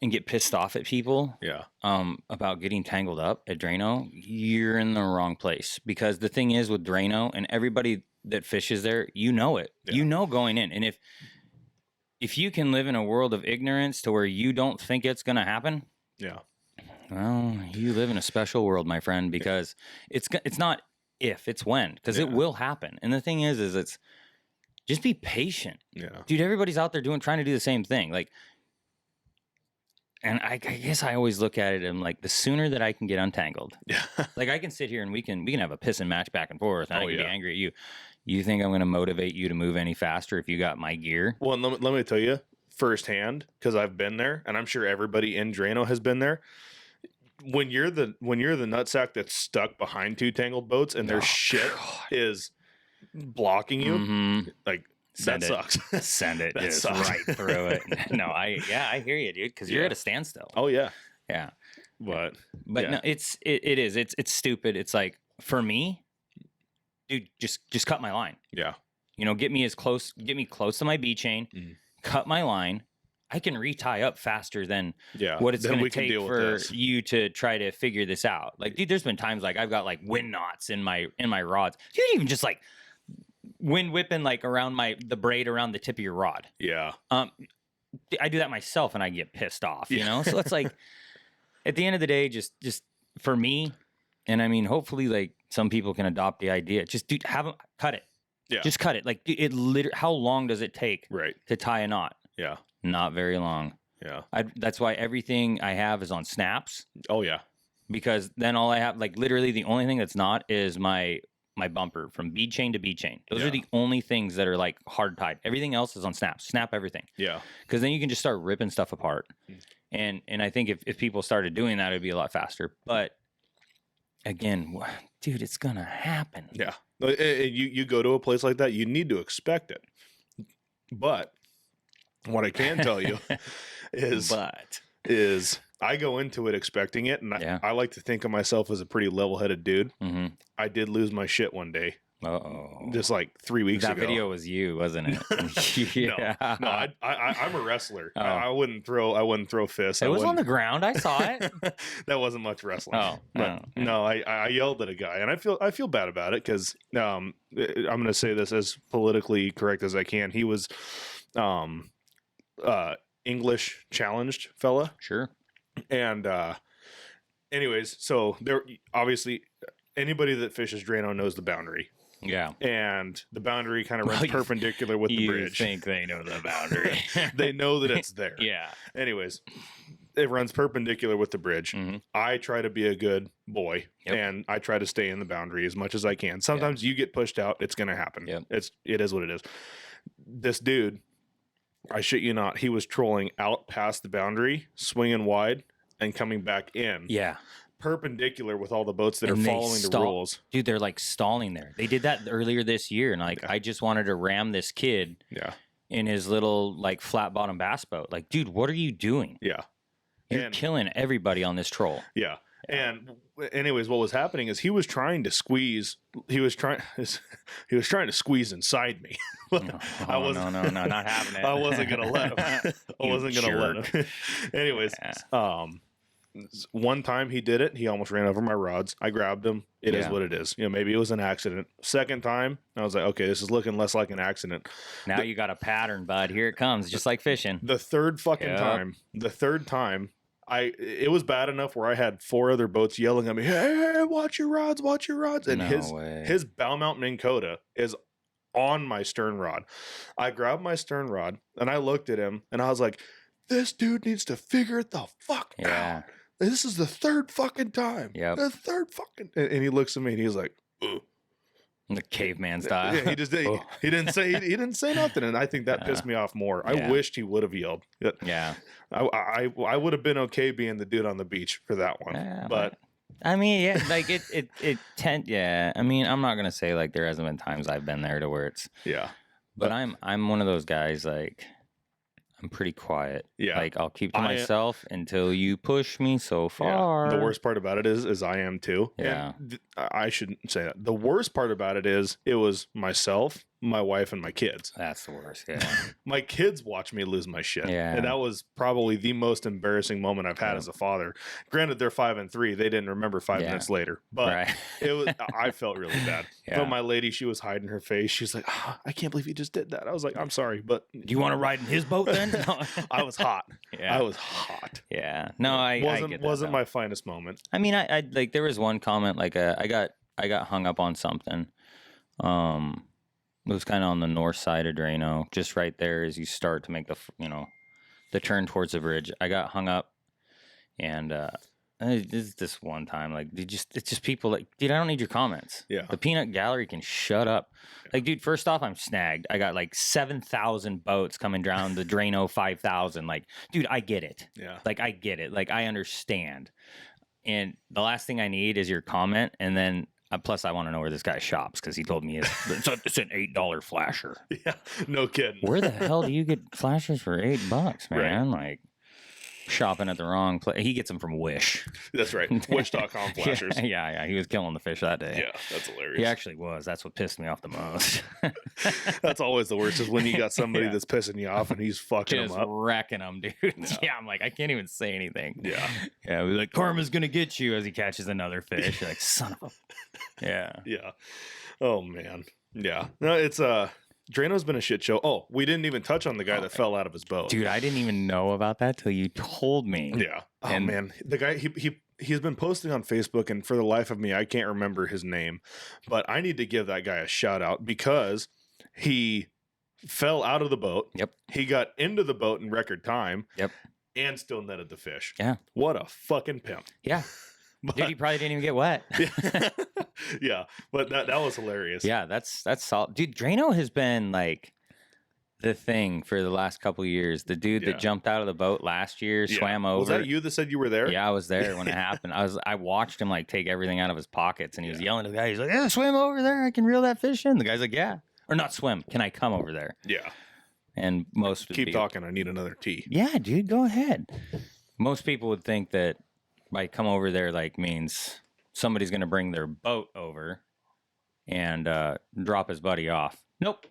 and get pissed off at people, about getting tangled up at Drano, you're in the wrong place. Because the thing is with Drano and everybody that fishes there, you know it. Yeah. You know going in, and if you can live in a world of ignorance to where you don't think it's going to happen, well, you live in a special world, my friend, because it's not if, it's when, because it will happen. And the thing is it's just be patient. Yeah. Dude, everybody's out there trying to do the same thing. Like, and I guess I always look at it and like, the sooner that I can get untangled, like I can sit here and we can have a piss and match back and forth, and I can be angry at you. You think I'm going to motivate you to move any faster if you got my gear? Well, let me tell you firsthand, because I've been there, and I'm sure everybody in Drano has been there. When you're the nutsack that's stuck behind two tangled boats and their shit is blocking you, like that sucks. Send it, that just sucks. right through it. No, I hear you, dude, because you're at a standstill. Oh yeah, yeah. But no, it's stupid. It's like, for me, dude, just cut my line. Yeah. Get me close to my B chain, cut my line. I can retie up faster than what it's going to take for you to try to figure this out. Like, dude, there's been times like I've got like wind knots in my rods. Dude, even just like wind whipping like around the braid around the tip of your rod. Yeah. I do that myself and I get pissed off, you know? So it's like, at the end of the day, just for me, and I mean, hopefully like some people can adopt the idea. Just dude, have them cut it. Yeah. Just cut it. Like, dude, how long does it take to tie a knot? Yeah. Not very long. Yeah. That's why everything I have is on snaps. Oh yeah. Because then all I have, like literally the only thing that's not is my bumper from bead chain to bead chain. Those are the only things that are like hard tied. Everything else is on snaps. Snap everything. Yeah. Because then you can just start ripping stuff apart. And I think if people started doing that, it'd be a lot faster. But again, dude, it's gonna happen. Yeah. You go to a place like that, you need to expect it. But what I can tell you is I go into it expecting it, and I like to think of myself as a pretty level-headed dude. Mm-hmm. I did lose my shit one day. Uh-oh. Just like 3 weeks ago. That video was you, wasn't it? Yeah. No, I'm a wrestler. Oh. I wouldn't throw fists. It was on the ground. I saw it. That wasn't much wrestling. Oh, but no, I yelled at a guy, and I feel bad about it because I'm going to say this as politically correct as I can. He was English challenged fella. Sure. And anyways, so there obviously anybody that fishes Drano knows the boundary. Yeah. And the boundary kind of runs perpendicular with the bridge. You think they know the boundary. They know that it's there. Yeah. Anyways, it runs perpendicular with the bridge. Mm-hmm. I try to be a good boy, and I try to stay in the boundary as much as I can. Sometimes you get pushed out. It's going to happen. Yep. It is what it is. This dude, I shit you not, he was trolling out past the boundary, swinging wide, and coming back in. Yeah. Perpendicular with all the boats that are following the rules. Dude, they're like stalling there. They did that earlier this year, and like I just wanted to ram this kid in his little like flat bottom bass boat. Like, dude, what are you doing? Yeah. You're killing everybody on this troll. Yeah. And anyways, what was happening is he was trying to squeeze. He was trying to squeeze inside me. No, not having it. I wasn't gonna let him. I wasn't gonna let him. Anyways, one time he did it. He almost ran over my rods. I grabbed him. It is what it is. Maybe it was an accident. Second time, I was like, okay, this is looking less like an accident. Now you got a pattern, bud. Here it comes, just like fishing. The third time, it was bad enough where I had 4 other boats yelling at me, hey, watch your rods, watch your rods. And his bow mount Minn Kota is on my stern rod. I grabbed my stern rod and I looked at him and I was like, this dude needs to figure it the fuck out. This is the third fucking time. The third fucking. And he looks at me and he's like, ugh. The caveman style. Yeah, he just he didn't say nothing, and I think that pissed me off more. I wished he would have yelled. Yeah, I would have been okay being the dude on the beach for that one, but. I mean, yeah, like yeah. I mean, I'm not gonna say like there hasn't been times I've been there to where it's but I'm one of those guys like I'm pretty quiet. Yeah, like I'll keep to myself until you push me so far. Yeah. The worst part about it is I am too. Yeah, I shouldn't say that. The worst part about it is it was myself, my wife, and my kids. That's the worst. Yeah, my kids watched me lose my shit. Yeah, and that was probably the most embarrassing moment I've had as a father. Granted, they're 5 and 3. They didn't remember 5 minutes later, but it was. I felt really bad. But my lady, she was hiding her face. She's like, I can't believe you just did that. I was like, I'm sorry, but do you want to ride in his boat then? I was hot. I was hot. Yeah. No, I get that, wasn't my finest moment. I mean, I like there was one comment like I got hung up on something. It was kind of on the north side of Drano, just right there as you start to make the turn towards the bridge. I got hung up, and this one time, like, it's just people like, dude, I don't need your comments. Yeah, the peanut gallery can shut up. Like, dude, first off, I'm snagged. I got like 7,000 boats coming down the Drano 5,000. Like, dude, I get it. Yeah, like I get it. Like I understand. And the last thing I need is your comment, and then. Plus, I want to know where this guy shops because he told me it's an $8 flasher. Yeah, no kidding. Where the hell do you get flashers for $8, man? Right. Like shopping at the wrong place. He gets them from Wish. That's right, Wish.com flashers. Yeah. He was killing the fish that day. Yeah, that's hilarious. He actually was. That's what pissed me off the most. That's always the worst is when you got somebody that's pissing you off and he's fucking just them up, wrecking them, dude. Yeah, I'm like, I can't even say anything. Yeah, we're like, karma's gonna get you as he catches another fish. You're like, son of a. Yeah. Oh man. Yeah. No, it's Drano's been a shit show. Oh, we didn't even touch on the guy that fell out of his boat. Dude, I didn't even know about that till you told me. Yeah. Oh man, the guy he's been posting on Facebook, and for the life of me, I can't remember his name, but I need to give that guy a shout out because he fell out of the boat. Yep. He got into the boat in record time. Yep. And still netted the fish. Yeah. What a fucking pimp. Yeah. Dude, he probably didn't even get wet. Yeah, but that was hilarious. Yeah, that's solid. Dude, Drano has been like the thing for the last couple of years. The dude that jumped out of the boat last year, swam over. Was that you that said you were there? Yeah, I was there when it happened. I watched him like take everything out of his pockets, and he was yelling to the guy. He's like, "Yeah, swim over there. I can reel that fish in." The guy's like, "Yeah," or not swim. Can I come over there? Yeah. And most keep talking. I need another tea. Yeah, dude, go ahead. Most people would think that by come over there like means somebody's going to bring their boat over and drop his buddy off. Nope.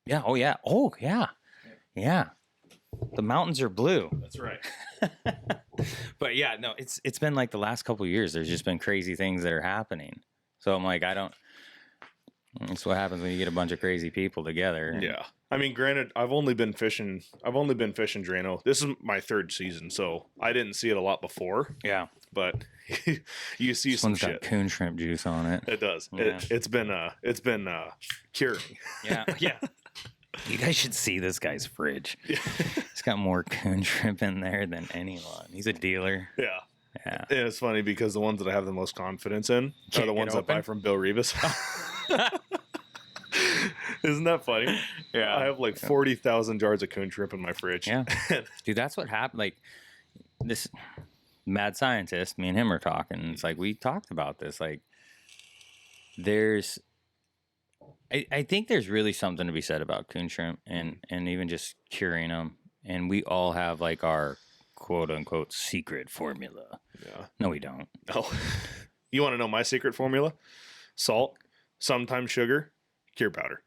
Yeah. Oh yeah. Oh yeah. Yeah. The mountains are blue. That's right. But yeah, no, it's been like the last couple of years. There's just been crazy things that are happening. So I'm like, it's what happens when you get a bunch of crazy people together. Yeah. I mean, granted, I've only been fishing Drano. This is my 3rd season, so I didn't see it a lot before. Yeah. But you see this some one's shit. got coon shrimp juice on it. It does. Yeah. It's been curing. Yeah. Yeah. You guys should see this guy's fridge. Yeah. He's got more coon shrimp in there than anyone. He's a dealer. Yeah. Yeah. And it's funny because the ones that I have the most confidence in are the ones I buy from Bill Rivas. Isn't that funny? Yeah. I have like 40,000 jars of coon shrimp in my fridge. Yeah. Dude, that's what happened. Like this mad scientist, me and him are talking. It's like, we talked about this. Like I think there's really something to be said about coon shrimp and even just curing them. And we all have like our quote unquote secret formula. Yeah. No, we don't. No. You want to know my secret formula? Salt, sometimes sugar, cure powder.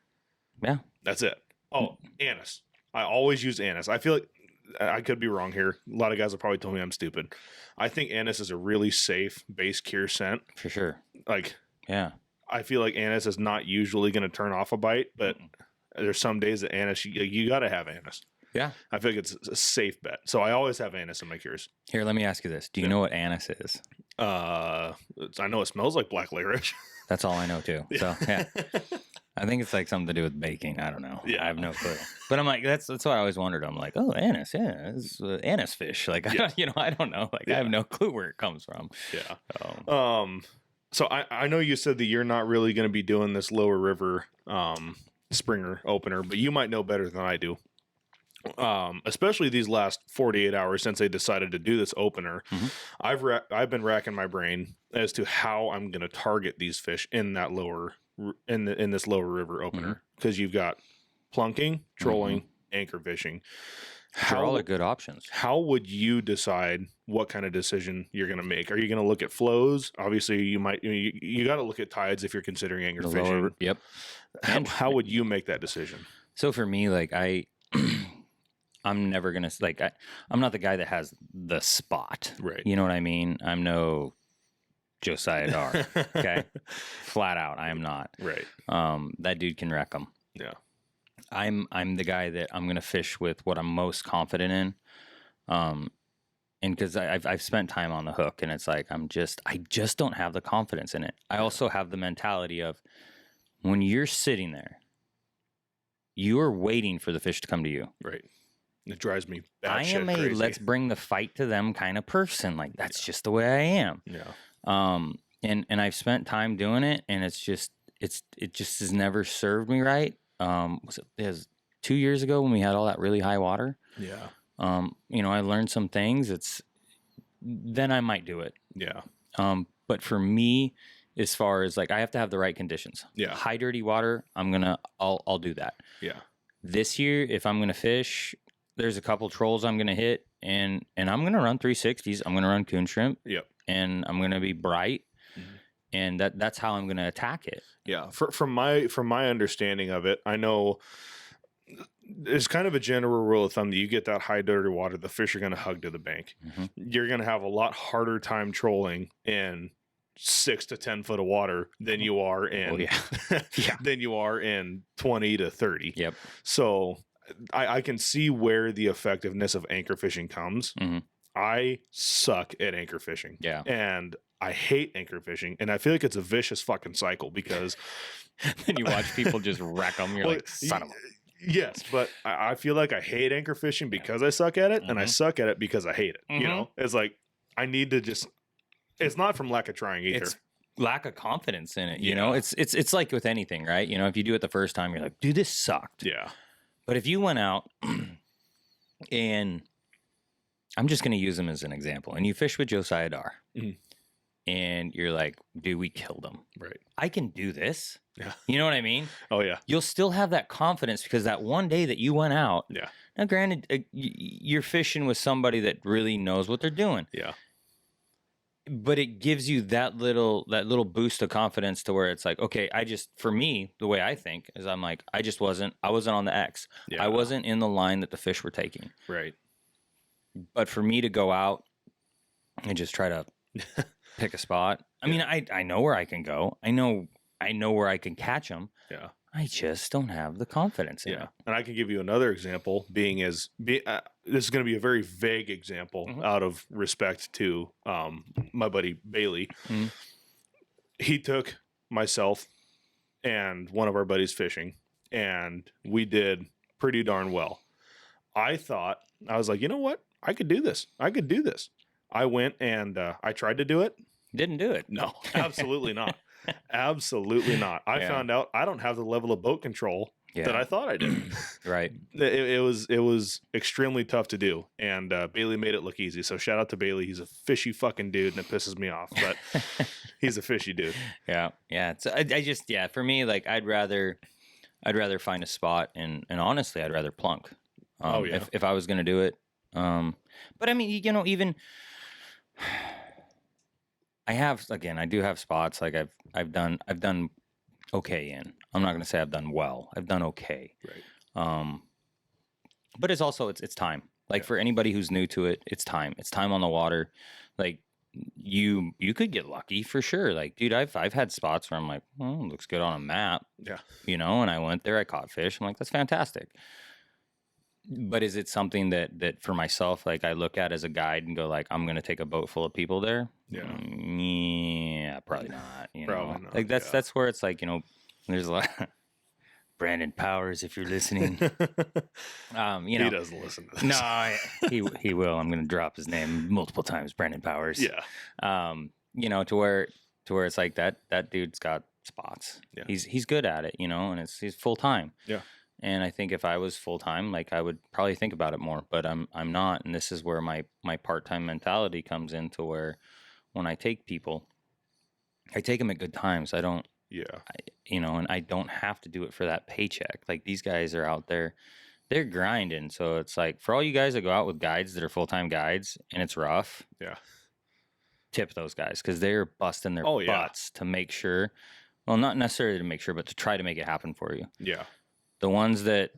Yeah. That's it. Oh, anise. I always use anise. I feel like I could be wrong here. A lot of guys will probably tell me I'm stupid. I think anise is a really safe base cure scent. For sure. Like, Yeah. I feel like anise is not usually going to turn off a bite, but there's some days that anise, you got to have anise. Yeah. I feel like it's a safe bet. So I always have anise in my cures. Here, let me ask you this. Do you know what anise is? I know it smells like black licorice. That's all I know too. So yeah. I think it's like something to do with baking. I don't know. Yeah. I have no clue. But I'm like, that's what I always wondered. I'm like, oh, anise, yeah, it's anise fish. Like, Yeah. I don't know. Like, I have no clue where it comes from. Yeah. So I know you said that you're not really going to be doing this lower river Springer opener, but you might know better than I do. Especially these last 48 hours since they decided to do this opener. I've been racking my brain as to how I'm going to target these fish in that lower in this lower river opener, because you've got plunking, trolling, anchor fishing. They're all are good options. How would you decide what kind of decision you're going to make? Are you going to look at flows? Obviously, you got to look at tides if you're considering anchor fishing. Yep. How would you make that decision? So for me, like I'm never gonna I'm not the guy that has the spot. Right. You know what I mean? I'm no Josiah Dar. Okay. Flat out, I am not. Right. That dude can wreck them. Yeah. I'm the guy that I'm gonna fish with what I'm most confident in. And because I've spent time on the hook, and it's like I just don't have the confidence in it. I also have the mentality of when you're sitting there, you are waiting for the fish to come to you. Right. It drives me I batshit am a crazy. let's bring the fight to them kind of person. Like that's just the way I am. Yeah. And I've spent time doing it, and it just has never served me right. It was 2 years ago when we had all that really high water. Yeah. I learned some things. Then I might do it. Yeah. But for me, as far as like I have to have the right conditions. Yeah. High dirty water, I'll do that. Yeah. This year, if I'm gonna fish, there's a couple trolls I'm gonna hit, and I'm gonna run 360s. I'm gonna run coon shrimp. Yep. And I'm gonna be bright, and that's how I'm gonna attack it. Yeah. From my understanding of it, I know it's kind of a general rule of thumb that you get that high dirty water, the fish are going to hug to the bank. You're going to have a lot harder time trolling in 6 to 10 foot of water than you are in than you are in 20 to 30. Yep. So I can see where the effectiveness of anchor fishing comes. I suck at anchor fishing. Yeah. And I hate anchor fishing, and I feel like it's a vicious fucking cycle because then you watch people just wreck them. You're like, son of a... Yes, but I feel like I hate anchor fishing because I suck at it, and I suck at it because I hate it. You know, it's like I need to just. It's not from lack of trying either. It's lack of confidence in it. You know, it's like with anything, right? You know, if you do it the first time, you're like, dude, this sucked. Yeah. But if you went out and I'm just going to use him as an example, and you fish with Josiah Dar, and you're like, dude, we killed him. Right. I can do this. Yeah. You know what I mean? Oh, yeah. You'll still have that confidence because that one day that you went out. Yeah. Now, granted, you're fishing with somebody that really knows what they're doing. Yeah. But it gives you that little boost of confidence to where it's like, okay, for me, the way I think is I'm like, I wasn't on the X. Yeah. I wasn't in the line that the fish were taking. Right. But for me to go out and just try to pick a spot. I mean, I know where I can go. I know where I can catch them. Yeah. I just don't have the confidence in it. And I can give you another example. This is going to be a very vague example out of respect to my buddy Bailey. He took myself and one of our buddies fishing, and we did pretty darn well. I was like, you know what? I could do this. I went and I tried to do it. Didn't do it. No, absolutely not. Absolutely not. I found out I don't have the level of boat control that I thought I did. Right. It was extremely tough to do, and Bailey made it look easy. So shout out to Bailey. He's a fishy fucking dude, and it pisses me off, but he's a fishy dude. Yeah, yeah. So I just for me, like I'd rather find a spot, and honestly, I'd rather plunk. If I was gonna do it. But I mean, even. I do have spots like I've done okay in. I'm not going to say I've done well. I've done okay. Right. But it's also it's time. Like for anybody who's new to it, it's time. It's time on the water. Like you could get lucky for sure. Like, dude, I've had spots where I'm like, well, it looks good on a map. Yeah. You know, and I went there, I caught fish. I'm like, that's fantastic. But is it something that for myself, like I look at as a guide and go like, I'm going to take a boat full of people there? Yeah. Yeah, probably not. You Probably know, not, like that's where it's like, you know, there's a lot. Brandon Powers, if you're listening, you know, he doesn't listen to this. No, he will. I'm going to drop his name multiple times. Brandon Powers. Yeah. You know, to where it's like that dude's got spots. Yeah. He's good at it, you know, and he's full time. Yeah. And I think if I was full time, like I would probably think about it more, but I'm not. And this is where my part-time mentality comes into where when I take people, I take them at good times. I don't, you know, and I don't have to do it for that paycheck. Like these guys are out there, they're grinding. So it's like for all you guys that go out with guides that are full-time guides and it's rough. Yeah. Tip those guys because they're busting their butts to make sure. Well, not necessarily to make sure, but to try to make it happen for you. Yeah. The ones that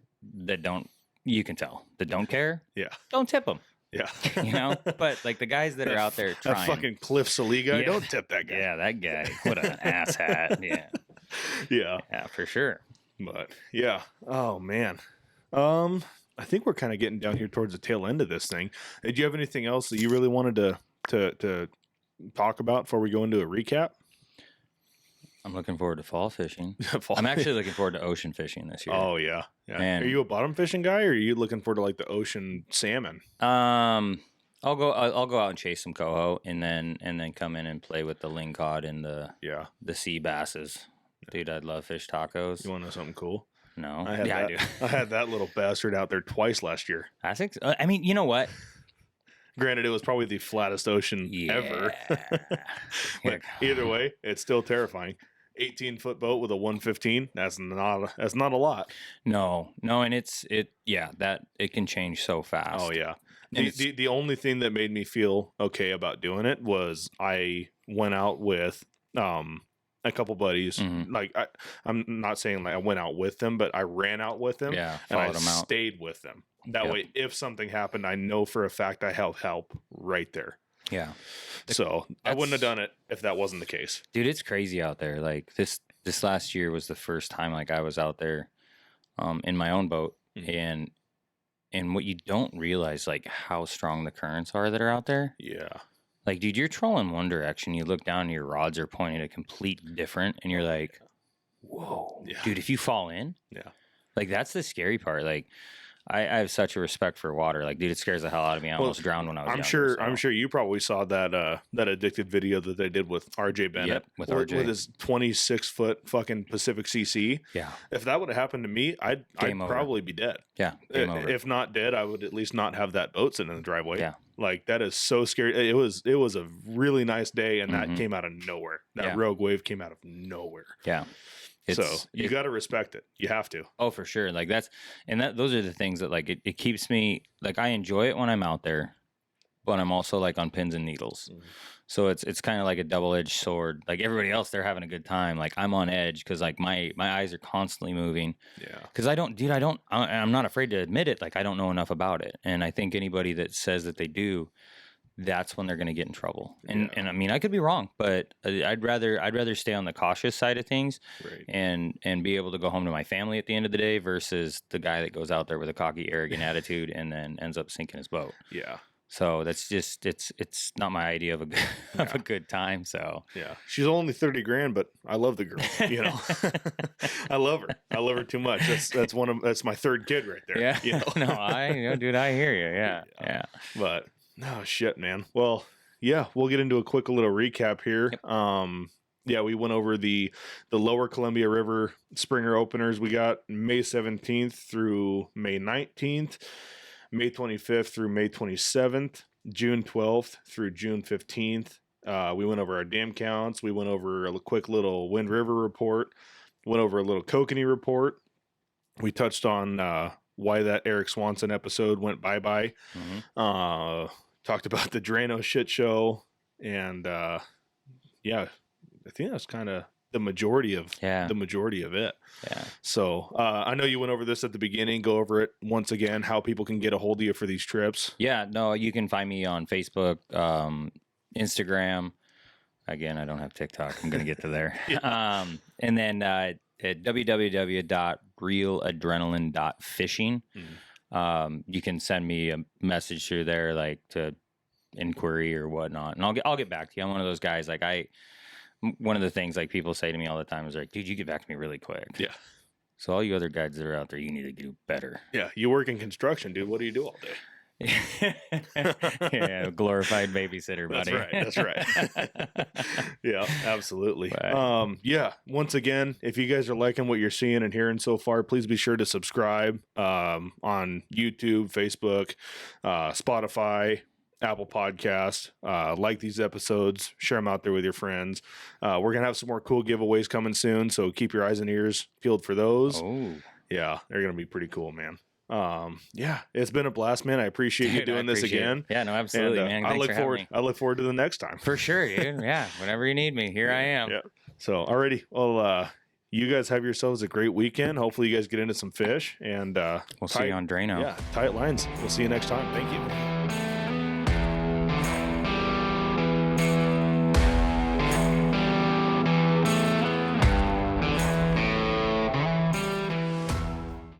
don't, you can tell, that don't care. Yeah. Don't tip them. Yeah. You know, but like the guys that are out there trying. That fucking Cliff Sallee guy, don't tip that guy. Yeah, that guy. What an asshat. Yeah. Yeah. Yeah, for sure. But yeah. Oh man. I think we're kind of getting down here towards the tail end of this thing. Did you have anything else that you really wanted to talk about before we go into a recap? I'm looking forward to fall fishing. I'm actually looking forward to ocean fishing this year. Oh yeah. Yeah. And are you a bottom fishing guy, or are you looking forward to like the ocean salmon? I'll go out and chase some coho, and then come in and play with the lingcod and the sea basses. Dude, I'd love fish tacos. You want to know something cool? No, I do. I had that little bastard out there twice last year. I think. I mean, you know what? Granted, it was probably the flattest ocean ever. But either way, it's still terrifying. 18-foot boat with a 115. That's not a lot. No, and it can change so fast. Oh yeah. The only thing that made me feel okay about doing it was I went out with a couple buddies. Mm-hmm. Like I'm not saying like I went out with them, but I ran out with them. Yeah, and I followed them out. stayed with them. That way, if something happened, I know for a fact I have help right there. Yeah. So I wouldn't have done it if that wasn't the case. Dude, it's crazy out there. Like this last year was the first time like I was out there in my own boat. Mm-hmm. And what you don't realize, like how strong the currents are that are out there. Yeah. Like, dude, you're trolling one direction. You look down and your rods are pointing a complete different. And you're like, whoa, dude, if you fall in. Yeah. Like, that's the scary part. Like, I have such a respect for water. Like, dude, it scares the hell out of me. I almost drowned when I was younger. I'm sure you probably saw that addicted video that they did with RJ Bennett. Yep, with RJ. With his 26-foot fucking Pacific CC. Yeah. If that would have happened to me, I'd probably be dead. Yeah. Game over. If not dead, I would at least not have that boat sitting in the driveway. Yeah. Like, that is so scary. It was a really nice day, and that came out of nowhere. That rogue wave came out of nowhere. Yeah. So you got to respect it. You have to. Oh, for sure. Like those are the things that like it keeps me like I enjoy it when I'm out there, but I'm also like on pins and needles. Mm-hmm. So it's kind of like a double-edged sword. Like everybody else, they're having a good time. Like I'm on edge because like my eyes are constantly moving. Yeah. Because I'm not afraid to admit it. Like I don't know enough about it, and I think anybody that says that they do, that's when they're going to get in trouble. And I mean, I could be wrong, but I'd rather stay on the cautious side of things, right, and be able to go home to my family at the end of the day versus the guy that goes out there with a cocky, arrogant attitude and then ends up sinking his boat. Yeah. So that's just it's not my idea of a good time. So yeah, she's only $30,000, but I love the girl. You know, I love her too much. That's my third kid right there. Yeah. You know? Dude, I hear you. Yeah. But no shit, man. Well, yeah, we'll get into a quick little recap here. Yep. We went over the Lower Columbia River Springer openers. We got May 17th through May 19th, May 25th through May 27th, June 12th through June 15th. We went over our dam counts. We went over a quick little Wind River report. Went over a little kokanee report. We touched on why that Eric Swanson episode went bye-bye. Mm-hmm. Talked about the Drano shit show. And, I think that's kind of the majority of Yeah. it. Yeah. So I know you went over this at the beginning. Go over it once again. How people can get a hold of you for these trips. Yeah. No, you can find me on Facebook, Instagram. Again, I don't have TikTok. I'm gonna get to there. And then at www.realadrenaline.fishing. You can send me a message through there, like to inquiry or whatnot, and I'll get back to you. I'm one of those guys. Like one of the things like people say to me all the time is like, dude, you get back to me really quick. Yeah. So all you other guys that are out there, you need to do better. Yeah. You work in construction, dude. What do you do all day? Yeah, glorified babysitter, buddy. That's right. Yeah, absolutely. Right. Yeah. Once again, if you guys are liking what you're seeing and hearing so far, please be sure to subscribe on YouTube, Facebook, Spotify, Apple Podcast. Like these episodes, share them out there with your friends. We're gonna have some more cool giveaways coming soon, so keep your eyes and ears peeled for those. Oh, yeah, they're gonna be pretty cool, man. Yeah, it's been a blast, man. I appreciate you doing this again. Yeah, no, absolutely, And, man. I Thanks look for having forward. me. I look forward to the next time. For sure, dude. Yeah, whenever you need me, here I am. Yeah. So, alrighty. Well, you guys have yourselves a great weekend. Hopefully, you guys get into some fish and We'll see you on Drano. Yeah, tight lines. We'll see you next time. Thank you.